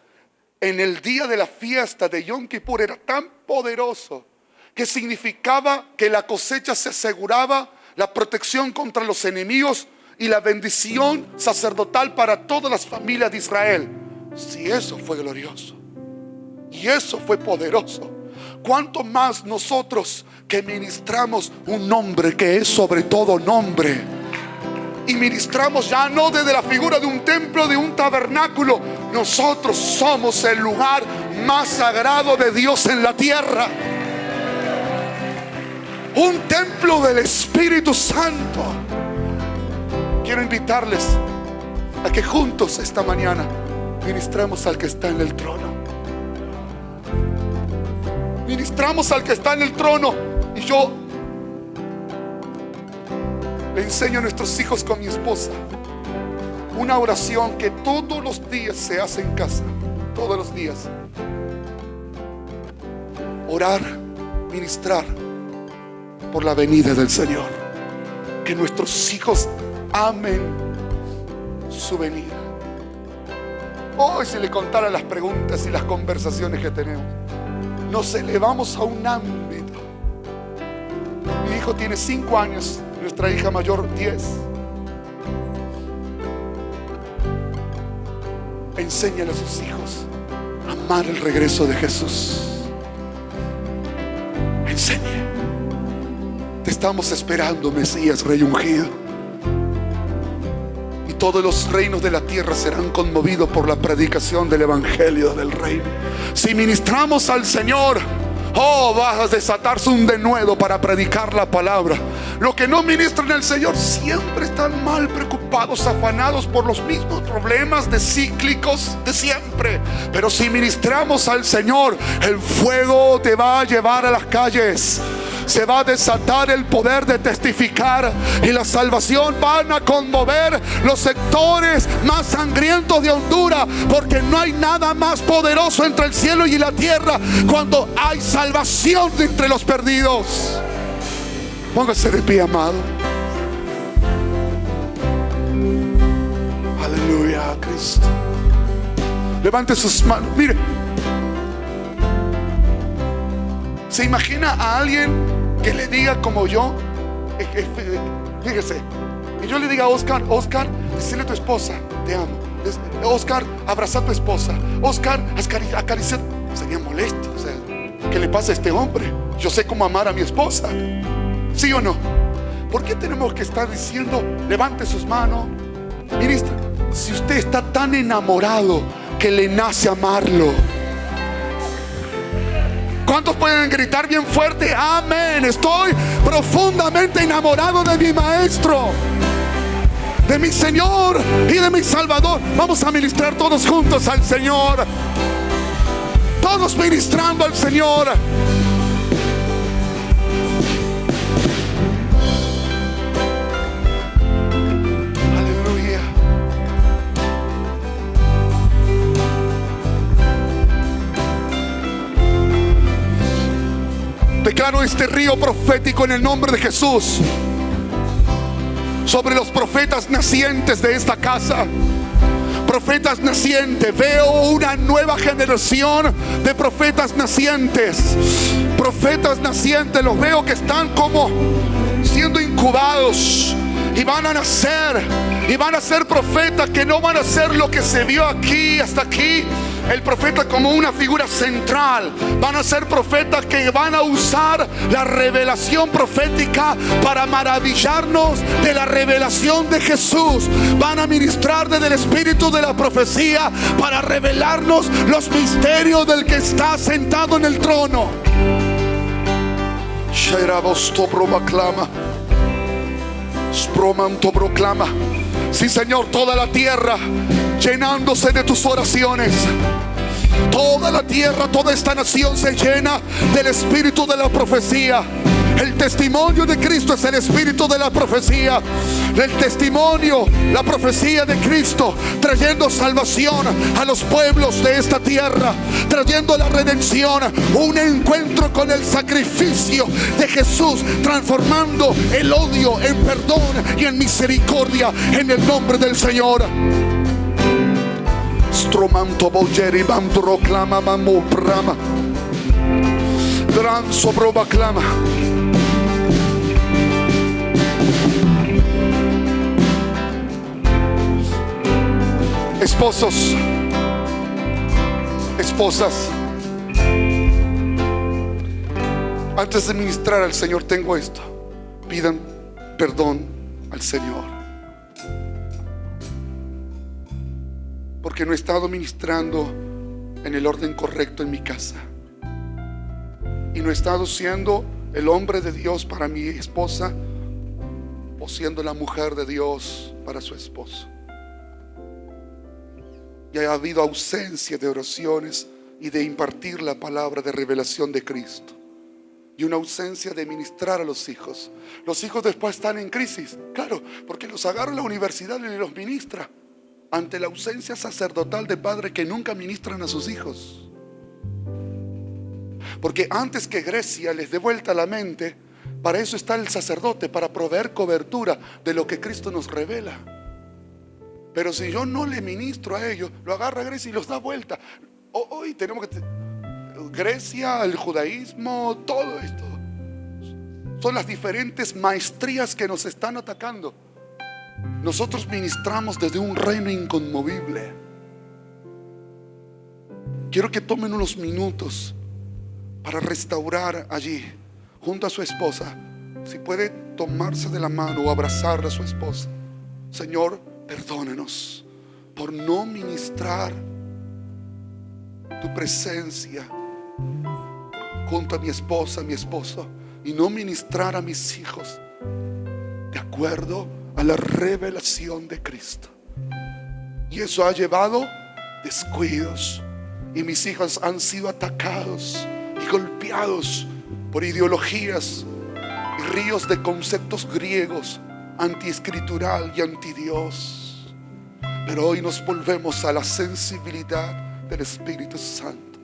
en el día de la fiesta de Yom Kippur. Era tan poderoso que significaba que la cosecha se aseguraba, la protección contra los enemigos y la bendición sacerdotal para todas las familias de Israel. Si eso fue glorioso y eso fue poderoso, ¿cuánto más nosotros que ministramos un nombre que es sobre todo nombre? Y ministramos ya no desde la figura de un templo, de un tabernáculo. Nosotros somos el lugar más sagrado de Dios en la tierra. Un templo del Espíritu Santo. Quiero invitarles a que juntos esta mañana ministremos al que está en el trono. Ministramos al que está en el trono. Y yo le enseño a nuestros hijos con mi esposa una oración que todos los días se hace en casa. Todos los días. Orar, ministrar por la venida del Señor. Que nuestros hijos amen su venida. Hoy, si le contara las preguntas y las conversaciones que tenemos, nos elevamos a un ámbito. Mi hijo tiene 5 años, nuestra hija mayor 10. Enséñale a sus hijos a amar el regreso de Jesús. Enseñe. Te estamos esperando, Mesías, Rey ungido. Y todos los reinos de la tierra serán conmovidos por la predicación del evangelio del reino. Si ministramos al Señor, vas a desatarse un denuedo para predicar la palabra. Los que no ministran al Señor siempre están mal, preocupados, afanados por los mismos problemas cíclicos de siempre. Pero si ministramos al Señor, el fuego te va a llevar a las calles. Se va a desatar el poder de testificar, y la salvación van a conmover los sectores más sangrientos de Honduras, porque no hay nada más poderoso entre el cielo y la tierra cuando hay salvación de entre los perdidos. Póngase de pie, amado. Aleluya, Cristo. Levante sus manos. Mire, ¿se imagina a alguien que le diga como yo? Fíjese, y yo le diga a Oscar, decirle a tu esposa, te amo. Oscar, abraza a tu esposa. Oscar, acaricia. Sería molesto, o sea, ¿qué le pasa a este hombre? Yo sé cómo amar a mi esposa. ¿Sí o no? ¿Por qué tenemos que estar diciendo, levante sus manos? Ministra, si usted está tan enamorado que le nace amarlo. ¿Cuántos pueden gritar bien fuerte? Amén. Estoy profundamente enamorado de mi Maestro, de mi Señor y de mi Salvador. Vamos a ministrar todos juntos al Señor. Todos ministrando al Señor. Aleluya. Declaro este río profético en el nombre de Jesús sobre los profetas nacientes de esta casa. Profetas nacientes. Veo una nueva generación de profetas nacientes. Profetas nacientes. Los veo que están como siendo incubados y van a nacer. Y van a ser profetas que no van a ser lo que se vio aquí hasta aquí. El profeta como una figura central. Van a ser profetas que van a usar la revelación profética para maravillarnos de la revelación de Jesús. Van a ministrar desde el espíritu de la profecía para revelarnos los misterios del que está sentado en el trono. Proclama. Sí, Señor, toda la tierra llenándose de tus oraciones. Toda la tierra, toda esta nación se llena del espíritu de la profecía. El testimonio de Cristo es el espíritu de la profecía. El testimonio, la profecía de Cristo, trayendo salvación a los pueblos de esta tierra, trayendo la redención, un encuentro con el sacrificio de Jesús, transformando el odio en perdón y en misericordia en el nombre del Señor. Stromanto Bogeri Bandro clama Mamu Brama Gran Sobroba clama. Esposos, esposas, antes de ministrar al Señor tengo esto: pidan perdón al Señor, porque no he estado ministrando en el orden correcto en mi casa, y no he estado siendo el hombre de Dios para mi esposa, o siendo la mujer de Dios para su esposo. Y ha habido ausencia de oraciones y de impartir la palabra de revelación de Cristo, y una ausencia de ministrar a los hijos. Los hijos después están en crisis, claro, porque los agarra la universidad y los ministra, ante la ausencia sacerdotal de padres que nunca ministran a sus hijos. Porque antes que Grecia les dé vuelta la mente, Para eso está el sacerdote, para proveer cobertura de lo que Cristo nos revela. Pero si yo no le ministro a ellos, lo agarra Grecia y los da vuelta. Hoy tenemos que... Grecia, el judaísmo, todo esto son las diferentes maestrías que nos están atacando. Nosotros ministramos desde un reino inconmovible. Quiero que tomen unos minutos para restaurar allí, junto a su esposa. Si puede tomarse de la mano o abrazar a su esposa. Señor, perdónenos por no ministrar tu presencia junto a mi esposa, a mi esposo, y no ministrar a mis hijos de acuerdo a la revelación de Cristo. Y eso ha llevado descuidos, y mis hijos han sido atacados y golpeados por ideologías y ríos de conceptos griegos, antiescritural y antidios. Pero hoy nos volvemos a la sensibilidad del Espíritu Santo.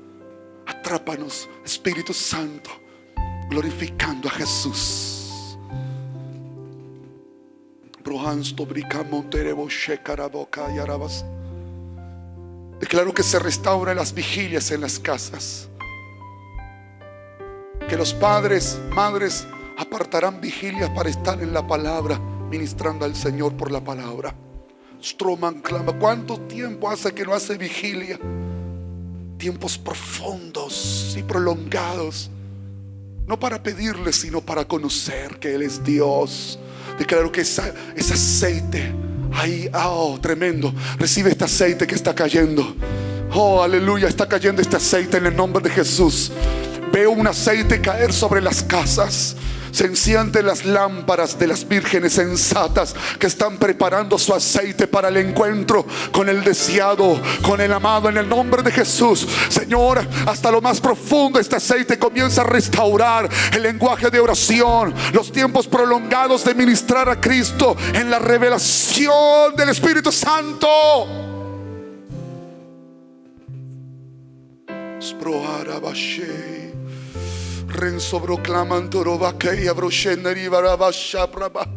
Atrápanos, Espíritu Santo, glorificando a Jesús. Declaro que se restauran las vigilias en las casas. Que los padres, madres apartarán vigilias para estar en la palabra, ministrando al Señor por la palabra. Stroman clama: ¿cuánto tiempo hace que no hace vigilia? Tiempos profundos y prolongados, no para pedirle, sino para conocer que Él es Dios. Declaro que ese aceite ahí, oh, tremendo, recibe este aceite que está cayendo. Oh, aleluya, está cayendo este aceite en el nombre de Jesús. Veo un aceite caer sobre las casas. Se encienden las lámparas de las vírgenes sensatas que están preparando su aceite para el encuentro con el deseado, con el amado, en el nombre de Jesús. Señor, hasta lo más profundo este aceite comienza a restaurar el lenguaje de oración, los tiempos prolongados de ministrar a Cristo en la revelación del Espíritu Santo. Renzo proclaman torobakei abrosheneri barabashabraba.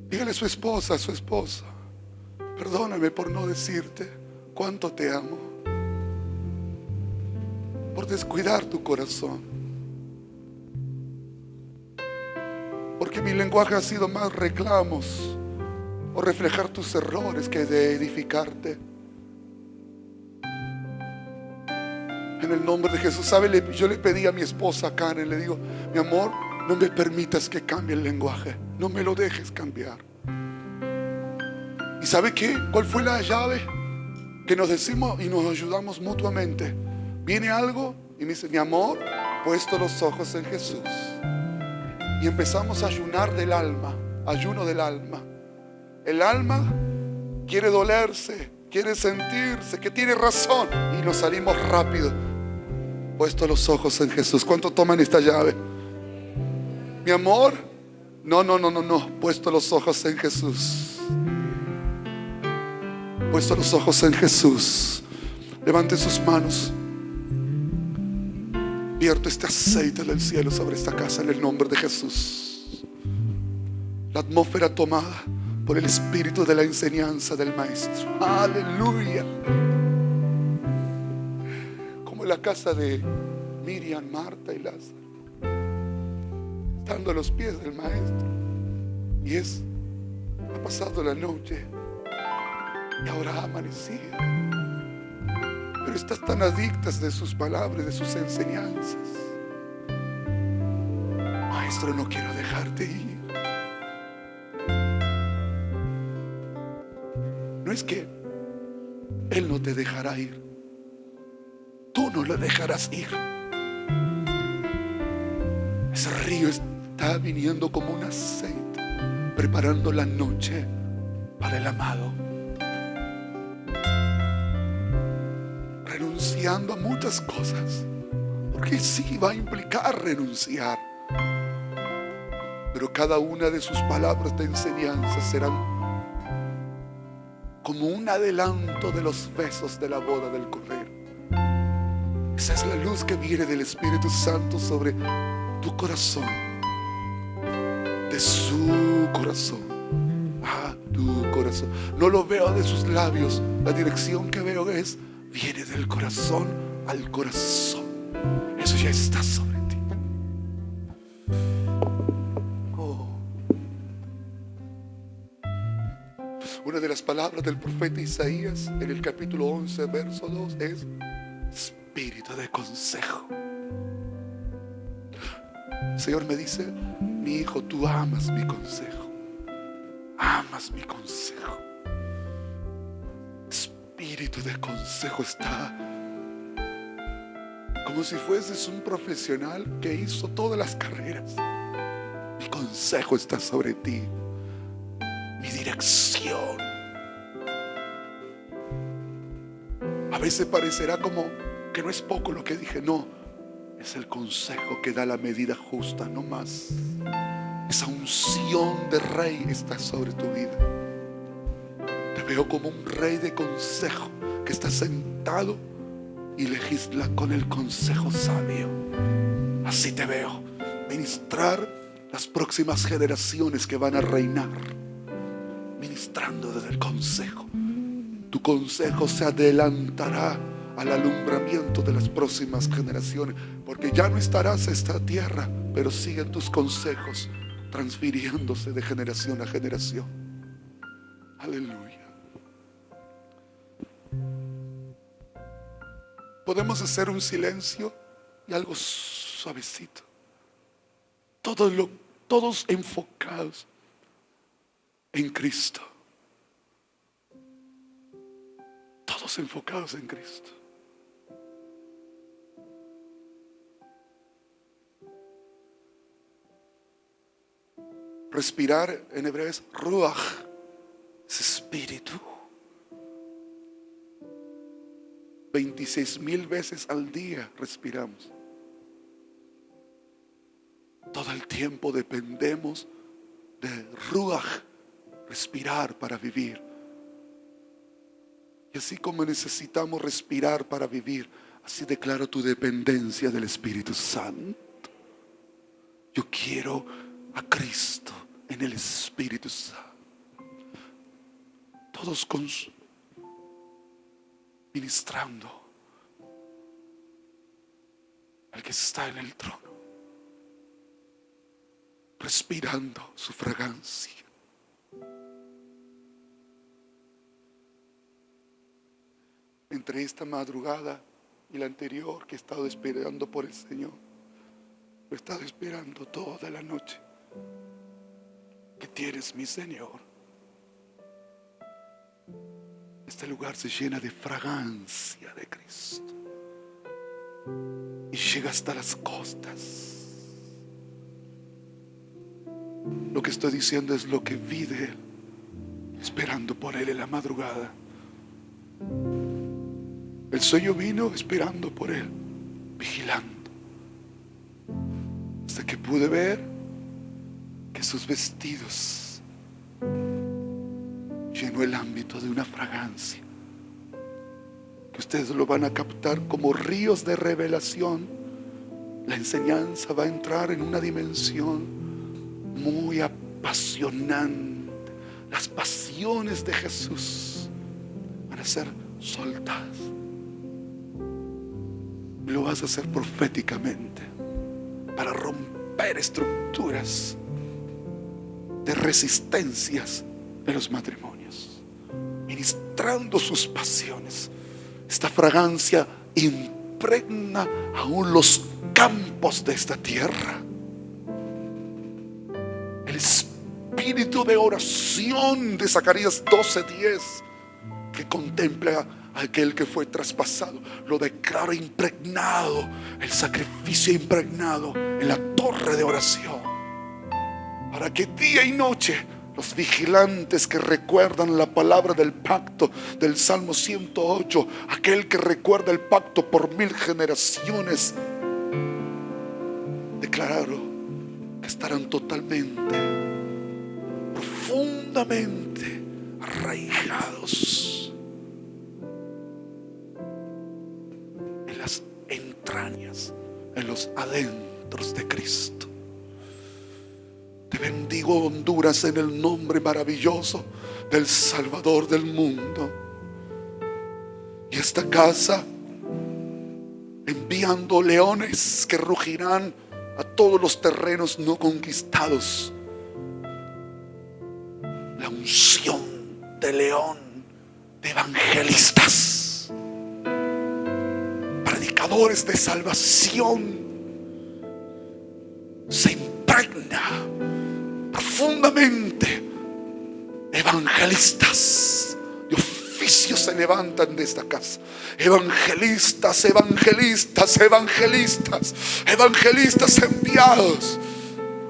Dígale a su esposa, perdóname por no decirte cuánto te amo, por descuidar tu corazón, porque mi lenguaje ha sido más reclamos o reflejar tus errores que de edificarte. En el nombre de Jesús. ¿Sabe? Yo le pedí a mi esposa Karen, le digo: mi amor, no me permitas que cambie el lenguaje, no me lo dejes cambiar. ¿Y sabe qué? ¿Cuál fue la llave? Que nos decimos y nos ayudamos mutuamente. Viene algo y me dice: mi amor, puesto los ojos en Jesús. Y empezamos a ayunar del alma, ayuno del alma. El alma quiere dolerse, quiere sentirse que tiene razón, y nos salimos rápido. Puesto los ojos en Jesús. ¿Cuánto toman esta llave? Mi amor, no, puesto los ojos en Jesús. Puesto los ojos en Jesús. Levante sus manos. Vierto este aceite del cielo sobre esta casa en el nombre de Jesús. La atmósfera tomada por el espíritu de la enseñanza del Maestro. Aleluya. Como en la casa de Miriam, Marta y Lázaro, estando a los pies del Maestro. Y ha pasado la noche y ahora ha amanecido, pero estás tan adictas de sus palabras, de sus enseñanzas. Maestro, no quiero dejarte ir. No es que Él no te dejará ir, tú no lo dejarás ir. Ese río está viniendo como un aceite, preparando la noche para el amado, renunciando a muchas cosas, porque sí va a implicar renunciar, pero cada una de sus palabras de enseñanza serán como un adelanto de los besos de la boda del Cordero. Esa es la luz que viene del Espíritu Santo sobre tu corazón, de su corazón a tu corazón. No lo veo de sus labios, la dirección que veo viene del corazón al corazón. Eso ya está sobre ti. Una de las palabras del profeta Isaías en el capítulo 11, verso 2 es espíritu de consejo. El Señor me dice: mi hijo, tú amas mi consejo. Amas mi consejo. Espíritu de consejo está como si fueses un profesional que hizo todas las carreras. Mi consejo está sobre ti. Mi dirección. A veces parecerá como que no es poco lo que dije. No, es el consejo que da la medida justa, no más. Esa unción de rey está sobre tu vida. Te veo como un rey de consejo que está sentado y legisla con el consejo sabio. Así te veo ministrar las próximas generaciones que van a reinar, ministrando desde el consejo. Tu consejo se adelantará al alumbramiento de las próximas generaciones, porque ya no estarás en esta tierra, pero siguen tus consejos transfiriéndose de generación a generación. Aleluya. Podemos hacer un silencio y algo suavecito. Todos enfocados en Cristo. Todos enfocados en Cristo. Respirar en hebreo es ruach, es espíritu. 26,000 veces al día respiramos. Todo el tiempo dependemos de ruach, respirar para vivir. Y así como necesitamos respirar para vivir, así declaro tu dependencia del Espíritu Santo. Yo quiero a Cristo en el Espíritu Santo. Todos ministrando al que está en el trono, respirando su fragancia. Entre esta madrugada y la anterior que he estado esperando por el Señor, lo he estado esperando toda la noche. ¿Qué tienes, mi Señor? Este lugar se llena de fragancia de Cristo y llega hasta las costas. Lo que estoy diciendo es lo que vi de Él, esperando por Él en la madrugada. El sueño vino esperando por Él, vigilando, hasta que pude ver que sus vestidos llenó el ámbito de una fragancia, que ustedes lo van a captar como ríos de revelación. La enseñanza va a entrar en una dimensión muy apasionante. Las pasiones de Jesús van a ser soltadas. Lo vas a hacer proféticamente para romper estructuras de resistencias de los matrimonios, ministrando sus pasiones. Esta fragancia impregna aún los campos de esta tierra. El espíritu de oración de Zacarías 12:10, que contempla a aquel que fue traspasado, lo declara impregnado, el sacrificio impregnado en la torre de oración, para que día y noche los vigilantes que recuerdan la palabra del pacto del Salmo 108, aquel que recuerda el pacto por 1000 generaciones, declararon que estarán totalmente, profundamente arraigados en en los adentros de Cristo. Te bendigo, Honduras, en el nombre maravilloso del Salvador del mundo. Y esta casa, enviando leones que rugirán a todos los terrenos no conquistados. La unción de león, de evangelistas, predicadores de salvación, se impregna profundamente. Evangelistas de oficio se levantan de esta casa. Evangelistas, evangelistas, evangelistas, evangelistas enviados.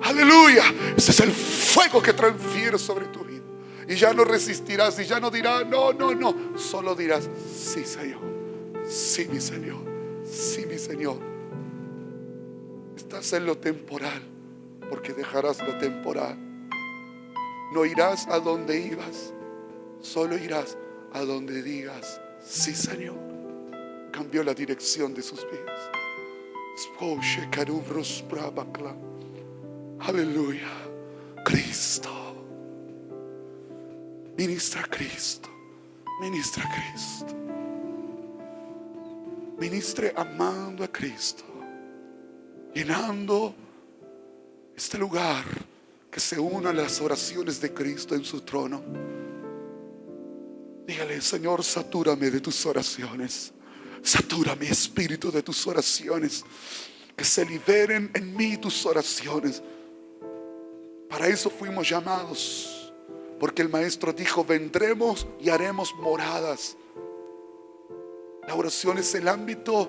Aleluya. Ese es el fuego que transfiero sobre tu vida. Y ya no resistirás, y ya no dirás no, no, no. Solo dirás: sí, Señor, sí, mi Señor, sí, mi Señor. Estás en lo temporal, porque dejarás lo temporal. No irás a donde ibas, solo irás a donde digas: sí, Señor. Cambió la dirección de sus vidas. Aleluya. Cristo. Ministra Cristo. Ministra Cristo. Ministre amando a Cristo, llenando este lugar que se una a las oraciones de Cristo en su trono. Dígale: Señor, satúrame de tus oraciones. Satura mi espíritu de tus oraciones. Que se liberen en mí tus oraciones. Para eso fuimos llamados, porque el Maestro dijo: vendremos y haremos moradas. La oración es el ámbito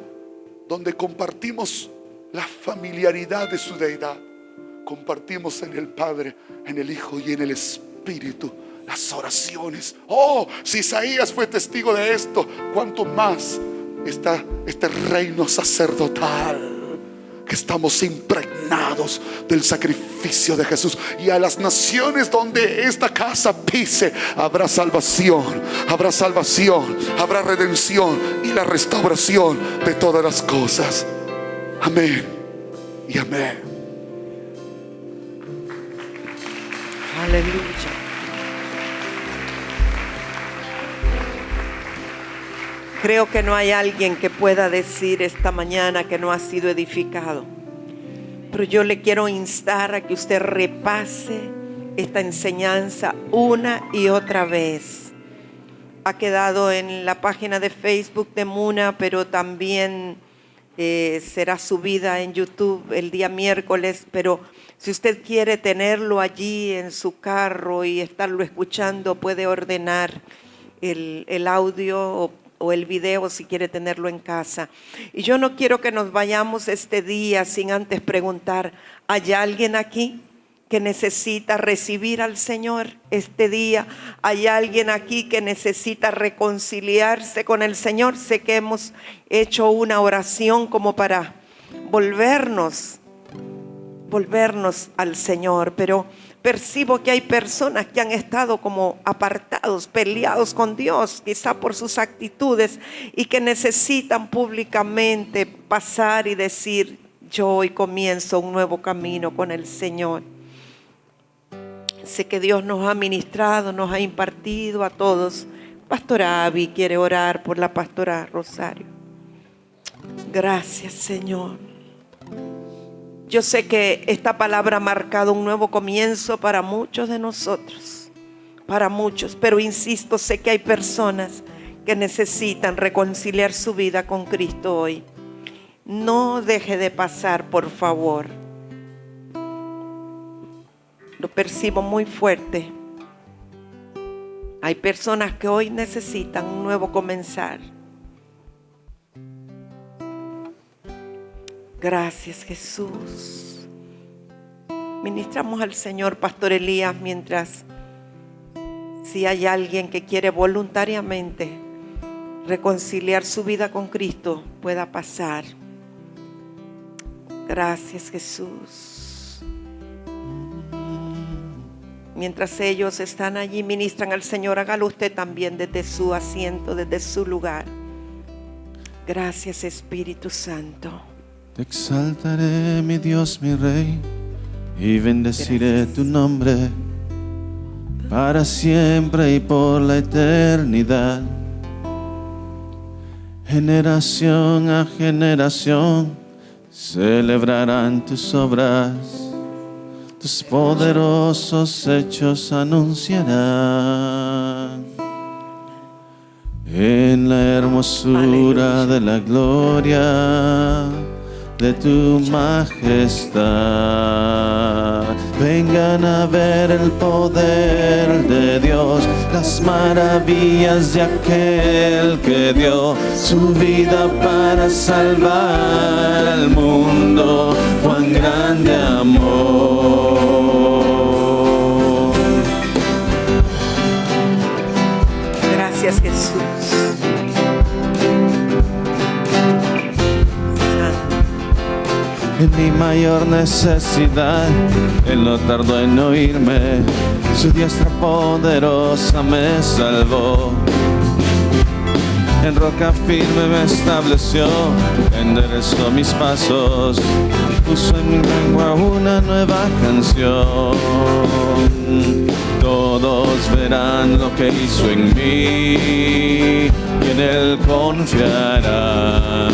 donde compartimos la familiaridad de su deidad. Compartimos en el Padre, en el Hijo y en el Espíritu las oraciones. Oh, si Isaías fue testigo de esto, ¿cuánto más está este reino sacerdotal? Que estamos impregnados del sacrificio de Jesús. Y a las naciones donde esta casa pise, habrá salvación, habrá salvación, habrá redención y la restauración de todas las cosas. Amén y amén. Aleluya. Creo que no hay alguien que pueda decir esta mañana que no ha sido edificado. Pero yo le quiero instar a que usted repase esta enseñanza una y otra vez. Ha quedado en la página de Facebook de Muna, pero también será subida en YouTube el día miércoles. Pero si usted quiere tenerlo allí en su carro y estarlo escuchando, puede ordenar el audio o el video si quiere tenerlo en casa. Y yo no quiero que nos vayamos este día sin antes preguntar: ¿hay alguien aquí que necesita recibir al Señor este día? ¿Hay alguien aquí que necesita reconciliarse con el Señor? Sé que hemos hecho una oración como para volvernos al Señor, pero percibo que hay personas que han estado como apartados, peleados con Dios, quizá por sus actitudes, y que necesitan públicamente pasar y decir: yo hoy comienzo un nuevo camino con el Señor. Sé que Dios nos ha ministrado, nos ha impartido a todos. Pastora Abby quiere orar por la pastora Rosario. Gracias, Señor. Yo sé que esta palabra ha marcado un nuevo comienzo para muchos de nosotros, para muchos, pero insisto, sé que hay personas que necesitan reconciliar su vida con Cristo hoy. No deje de pasar, por favor. Lo percibo muy fuerte. Hay personas que hoy necesitan un nuevo comenzar. Gracias, Jesús. Ministramos al Señor, Pastor Elías, mientras, si hay alguien que quiere voluntariamente reconciliar su vida con Cristo, pueda pasar. Gracias, Jesús. Mientras ellos están allí, ministran al Señor, hágalo usted también desde su asiento, desde su lugar. Gracias, Espíritu Santo. Te exaltaré, mi Dios, mi Rey, y bendeciré tu nombre para siempre y por la eternidad. Generación a generación celebrarán tus obras, tus poderosos hechos anunciarán. En la hermosura de la gloria de tu majestad, vengan a ver el poder de Dios, las maravillas de aquel que dio su vida para salvar al mundo. Cuán grande amor. Gracias, Jesús. En mi mayor necesidad, Él no tardó en oírme, su diestra poderosa me salvó. En roca firme me estableció, enderezó mis pasos, puso en mi lengua una nueva canción. Todos verán lo que hizo en mí y en Él confiarán.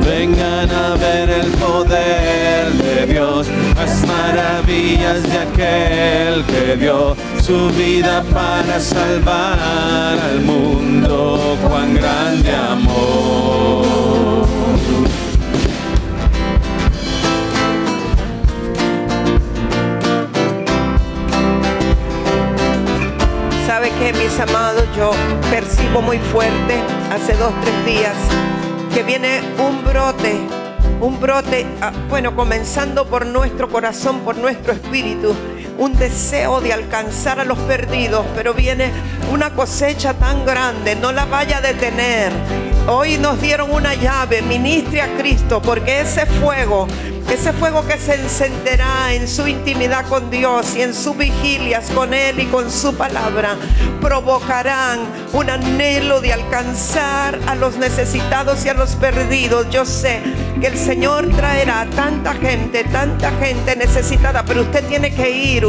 Vengan a ver el poder de Dios, las maravillas de aquel que dio su vida para salvar al mundo. Cuán grande amor. ¿Sabe qué, mis amados? Yo percibo muy fuerte, hace 2, 3 días, que viene un brote, bueno, comenzando por nuestro corazón, por nuestro espíritu, un deseo de alcanzar a los perdidos, pero viene una cosecha tan grande, no la vaya a detener. Hoy nos dieron una llave, ministre a Cristo, porque ese fuego que se encenderá en su intimidad con Dios y en sus vigilias con Él y con su palabra, provocarán un anhelo de alcanzar a los necesitados y a los perdidos. Yo sé que el Señor traerá tanta gente necesitada, pero usted tiene que ir.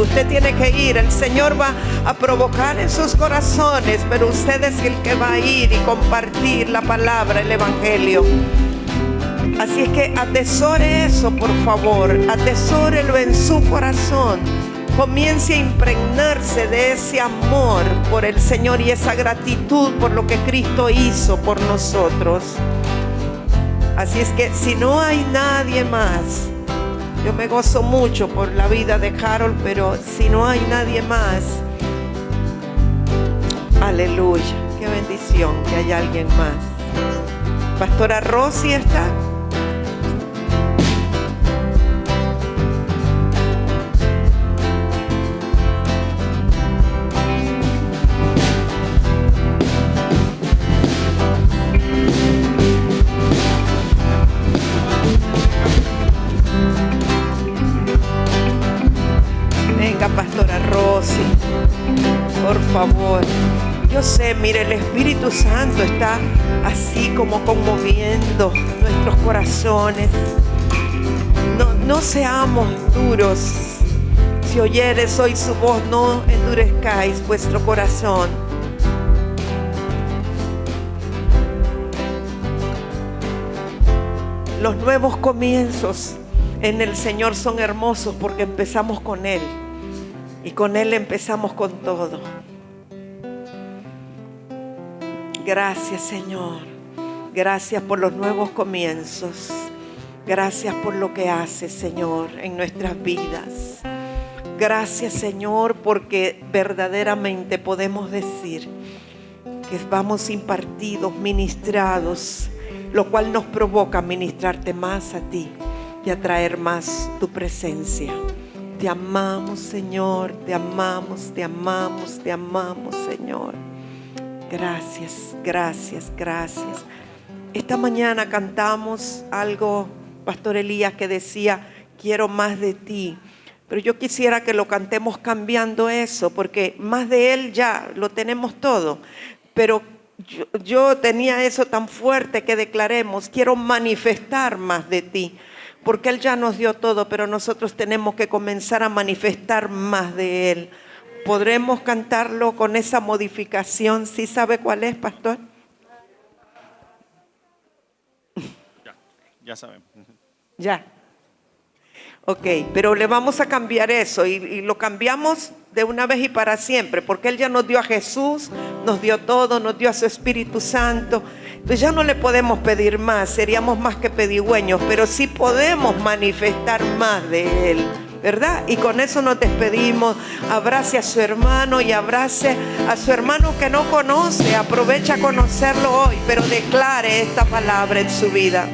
El Señor va a provocar en sus corazones, pero usted es el que va a ir y compartir la palabra, el Evangelio. Así es que atesore eso, por favor, atesórelo en su corazón. Comience a impregnarse de ese amor por el Señor y esa gratitud por lo que Cristo hizo por nosotros. Así es que si no hay nadie más, yo me gozo mucho por la vida de Harold, pero si no hay nadie más, aleluya, qué bendición que haya alguien más. Pastora Rosy está. Pastora Rosy, por favor. Yo sé, mire, el Espíritu Santo está así como conmoviendo nuestros corazones. No seamos duros. Si oyeres hoy su voz, no endurezcáis vuestro corazón. Los nuevos comienzos en el Señor son hermosos porque empezamos con Él. Y con Él empezamos con todo. Gracias, Señor. Gracias por los nuevos comienzos. Gracias por lo que haces, Señor, en nuestras vidas. Gracias, Señor, porque verdaderamente podemos decir que vamos impartidos, ministrados, lo cual nos provoca a ministrarte más a ti y a traer más tu presencia. Te amamos, Señor, te amamos, te amamos, te amamos, Señor. Gracias, gracias, gracias. Esta mañana cantamos algo, Pastor Elías, que decía, quiero más de ti. Pero yo quisiera que lo cantemos cambiando eso, porque más de Él ya lo tenemos todo. Pero yo tenía eso tan fuerte que declaremos, quiero manifestar más de ti, porque Él ya nos dio todo, pero nosotros tenemos que comenzar a manifestar más de Él. ¿Podremos cantarlo con esa modificación? ¿Sí sabe cuál es, pastor? Ya sabemos. Ya. Ok, pero le vamos a cambiar eso y lo cambiamos de una vez y para siempre, porque Él ya nos dio a Jesús, nos dio todo, nos dio a su Espíritu Santo. Entonces ya no le podemos pedir más, seríamos más que pedigüeños, pero sí podemos manifestar más de Él, ¿verdad? Y con eso nos despedimos. Abrace a su hermano y abrace a su hermano que no conoce. Aprovecha a conocerlo hoy, pero declare esta palabra en su vida.